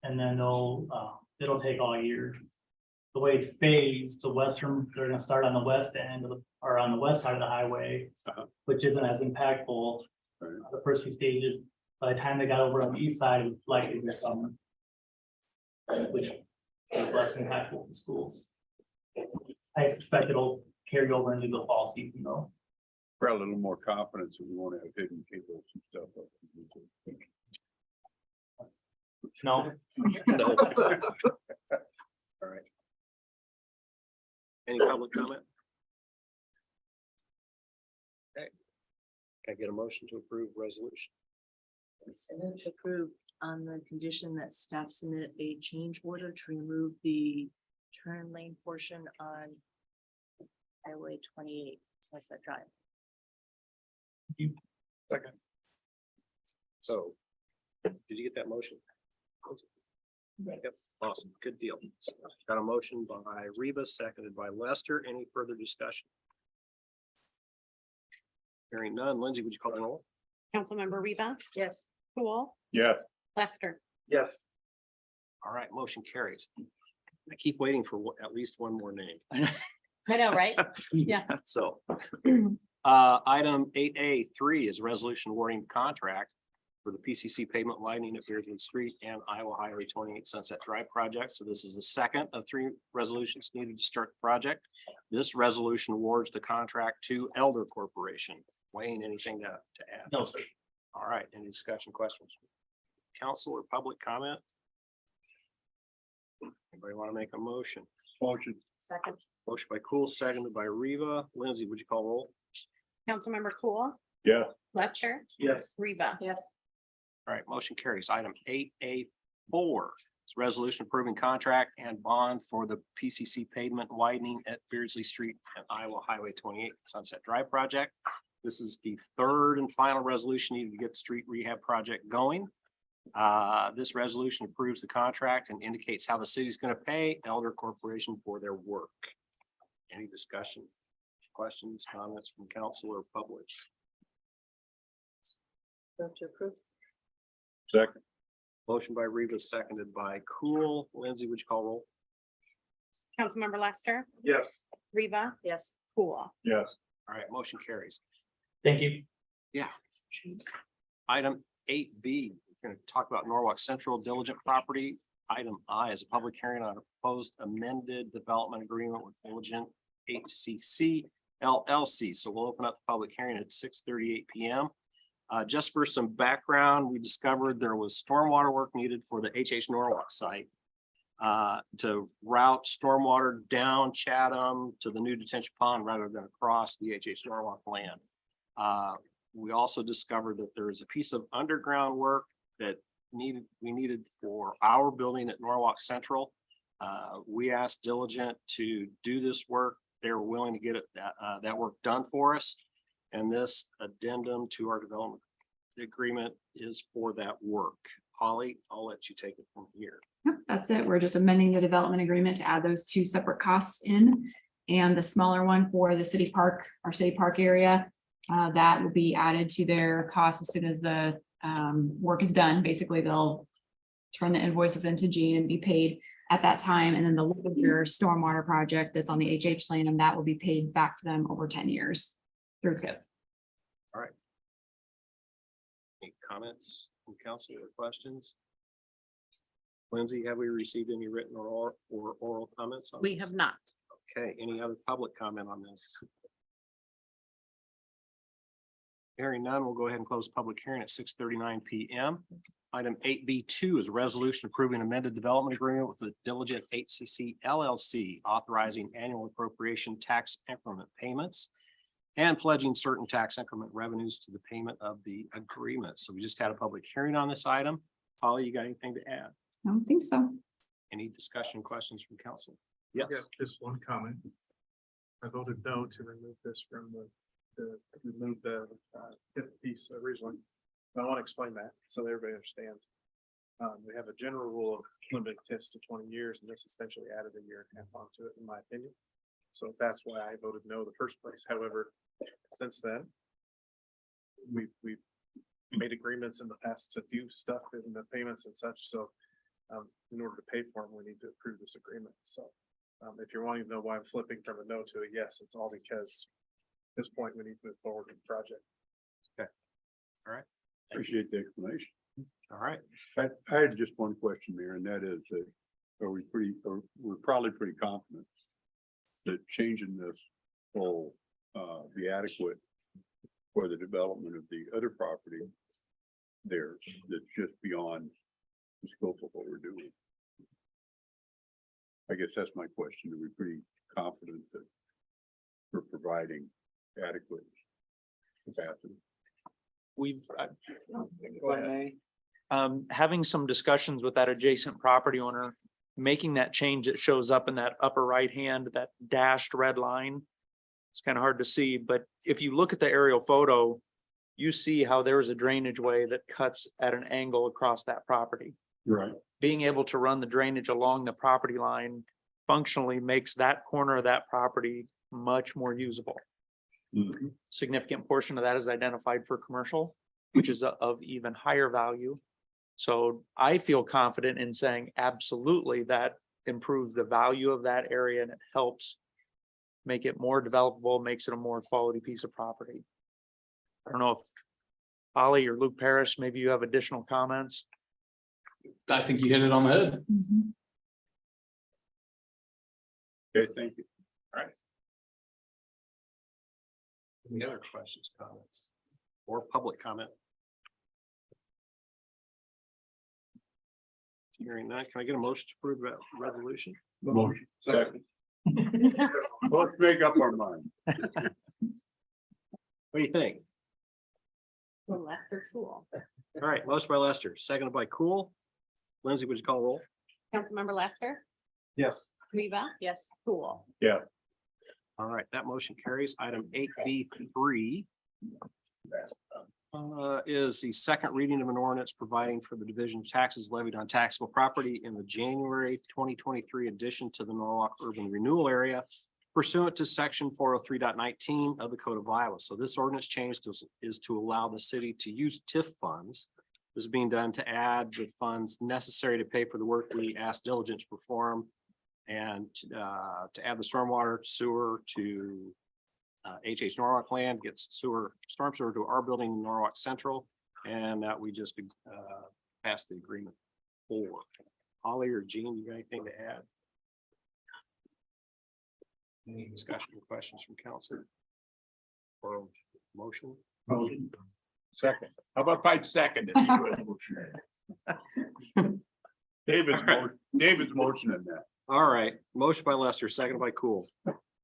S15: And then it'll take all year. The way it's phased, they're gonna start on the west end or on the west side of the highway, which isn't as impactful. The first few stages, by the time they got over on the east side, it was likely this summer. Which is less impactful to schools. I expect it'll carry over into the fall season though.
S5: For a little more confidence, we want to have hidden cables and stuff.
S15: No,
S1: No. All right. Any public comment? Okay. Can I get a motion to approve resolution?
S6: To approve on the condition that staff submit a change order to remove the turn lane portion on Highway 28 Sunset Drive.
S9: Second.
S1: So, did you get that motion? Yep, awesome, good deal. Got a motion by Reba, seconded by Lester. Any further discussion? Hearing none. Lindsay, would you call the roll?
S4: Councilmember Reba,
S6: Yes.
S4: Cool,
S5: Yeah.
S4: Lester,
S9: Yes.
S1: All right, motion carries. I keep waiting for at least one more name.
S4: I know, right? Yeah.
S1: So, item 8A3 is resolution awarding contract for the PCC pavement widening at Beardsley Street and Iowa Highway 28 Sunset Drive project. So this is the second of 3 resolutions needed to start the project. This resolution awards the contract to Elder Corporation. Wayne, anything to add?
S15: No, sir.
S1: All right, any discussion, questions? Council or public comment? Anybody want to make a motion?
S5: Motion.
S6: Second.
S1: Motion by Cool, seconded by Reva. Lindsay, would you call roll?
S11: Councilmember Cool,
S5: Yeah.
S11: Lester,
S8: Yes.
S11: Reba.
S6: Yes.
S1: All right, motion carries. Item 8A4 is resolution approving contract and bond for the PCC pavement widening at Beardsley Street and Iowa Highway 28 Sunset Drive project. This is the third and final resolution needed to get the street rehab project going. This resolution approves the contract and indicates how the city is going to pay Elder Corporation for their work. Any discussion, questions, comments from council or public?
S6: Vote to approve.
S5: Second.
S1: Motion by Reva, seconded by Cool. Lindsay, would you call roll?
S11: Councilmember Lester,
S8: Yes.
S11: Reba,
S6: Yes.
S11: Cool.
S5: Yes.
S1: All right, motion carries.
S15: Thank you.
S1: Yeah. Item 8B, we're going to talk about Norwalk Central Diligent Property. Item I is a public hearing on a proposed amended development agreement with Diligent HCC LLC. So we'll open up the public hearing at 6:38 p.m. Just for some background, we discovered there was stormwater work needed for the HH Norwalk site to route stormwater down Chatham to the new detention pond rather than across the HH Norwalk land. We also discovered that there is a piece of underground work that we needed for our building at Norwalk Central. We asked Diligent to do this work. They were willing to get that work done for us. And this addendum to our development agreement is for that work. Holly, I'll let you take it from here.
S10: Yep, that's it. We're just amending the development agreement to add those 2 separate costs in. And the smaller one for the city park, our city park area, that will be added to their cost as soon as the work is done. Basically, they'll turn the invoices into Gene and be paid at that time. And then the larger stormwater project that's on the HH land, and that will be paid back to them over 10 years through FIP.
S1: All right. Any comments from council or questions? Lindsay, have we received any written or oral comments? On
S11: We
S1: this?
S11: have not.
S1: Okay, any other public comment on this? Hearing none, we'll go ahead and close public hearing at 6:39 p.m. Item 8B2 is a resolution approving amended development agreement with the Diligent HCC LLC, authorizing annual appropriation tax increment payments and pledging certain tax increment revenues to the payment of the agreement. So we just had a public hearing on this item. Holly, you got anything to add?
S10: I don't think so.
S1: Any discussion, questions from council? Yes.
S9: Yeah, just one comment. I voted no to remove this from remove the fifth piece originally. I want to explain that so that everybody understands. We have a general rule of limiting TIFs to 20 years, and this essentially added a year and a half onto it, in my opinion. So that's why I voted no the first place. However, since then, we've made agreements in the past to do stuff in the payments and such. So in order to pay for them, we need to approve this agreement. So if you're wanting to know why I'm flipping from a no to a yes, it's all because at this point we need to move forward with the project.
S5: Appreciate the explanation.
S1: All right.
S5: I had just one question, Mayor, and that is that we're probably pretty confident that changing this will be adequate for the development of the other property there that's just beyond the scope of what we're doing. I guess that's my question. Are we pretty confident that we're providing adequate capacity?
S7: We've, having some discussions with that adjacent property owner, making that change that shows up in that upper right hand, that dashed red line. It's kind of hard to see, but if you look at the aerial photo, you see how there is a drainage way that cuts at an angle across that property.
S5: Right.
S7: Being able to run the drainage along the property line functionally makes that corner of that property much more usable.
S5: Mm-hmm.
S7: Significant portion of that is identified for commercial, which is of even higher value. So I feel confident in saying absolutely that improves the value of that area and it helps make it more developable, makes it a more quality piece of property. I don't know if Ollie or Luke Parrish, maybe you have additional comments?
S8: I think you hit it on the head.
S5: Okay, thank you.
S1: Any other questions, comments, or public comment? Hearing that, can I get a motion to approve that resolution?
S5: Motion. Second. Let's make up our mind.
S1: What do you think?
S2: Lester Sewell.
S1: All right, motion by Lester, seconded by Cool. Lindsay, would you call roll?
S2: Councilmember Lester,
S1: Yes.
S2: Riva,
S6: Yes.
S2: Cool.
S1: All right, that motion carries. Item 8B3 is the second reading of an ordinance providing for the division of taxes levied on taxable property in the January 2023 addition to the Norwalk Urban Renewal Area pursuant to section 403.19 of the Code of Iowa. So this ordinance change is to allow the city to use TIF funds. This is being done to add the funds necessary to pay for the work we asked Diligence to perform and to add the stormwater sewer to HH Norwalk land, gets storm sewer to our building in Norwalk Central, and that we just passed the agreement for. Holly or Jean, you got anything to add? Any discussion or questions from council? Or motion?
S5: Motion. Second. How about if I second it? David's motioning that.
S1: All right, motion by Lester, seconded by Cool.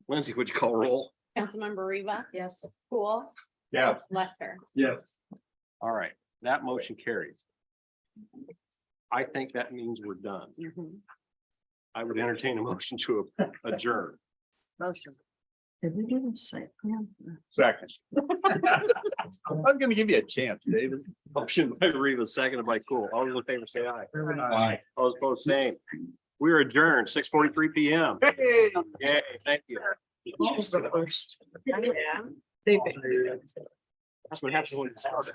S1: Lindsay, would you call roll?
S2: Councilmember Riva,
S4: Yes.
S2: Cool,
S5: Yeah.
S2: Lester.
S8: Yes.
S1: All right, that motion carries. I think that means we're done. I would entertain a motion to adjourn.
S4: Motion. Did we do this site plan?
S5: Second. I'm gonna give you a chance, David.
S1: Motion by Riva, seconded by Cool. All those in favor say aye.
S5: Aye.
S1: All those opposed, same. We are adjourned, 6:43 PM. Yay, thank you.
S4: What was the first?
S1: That's what happens when you start.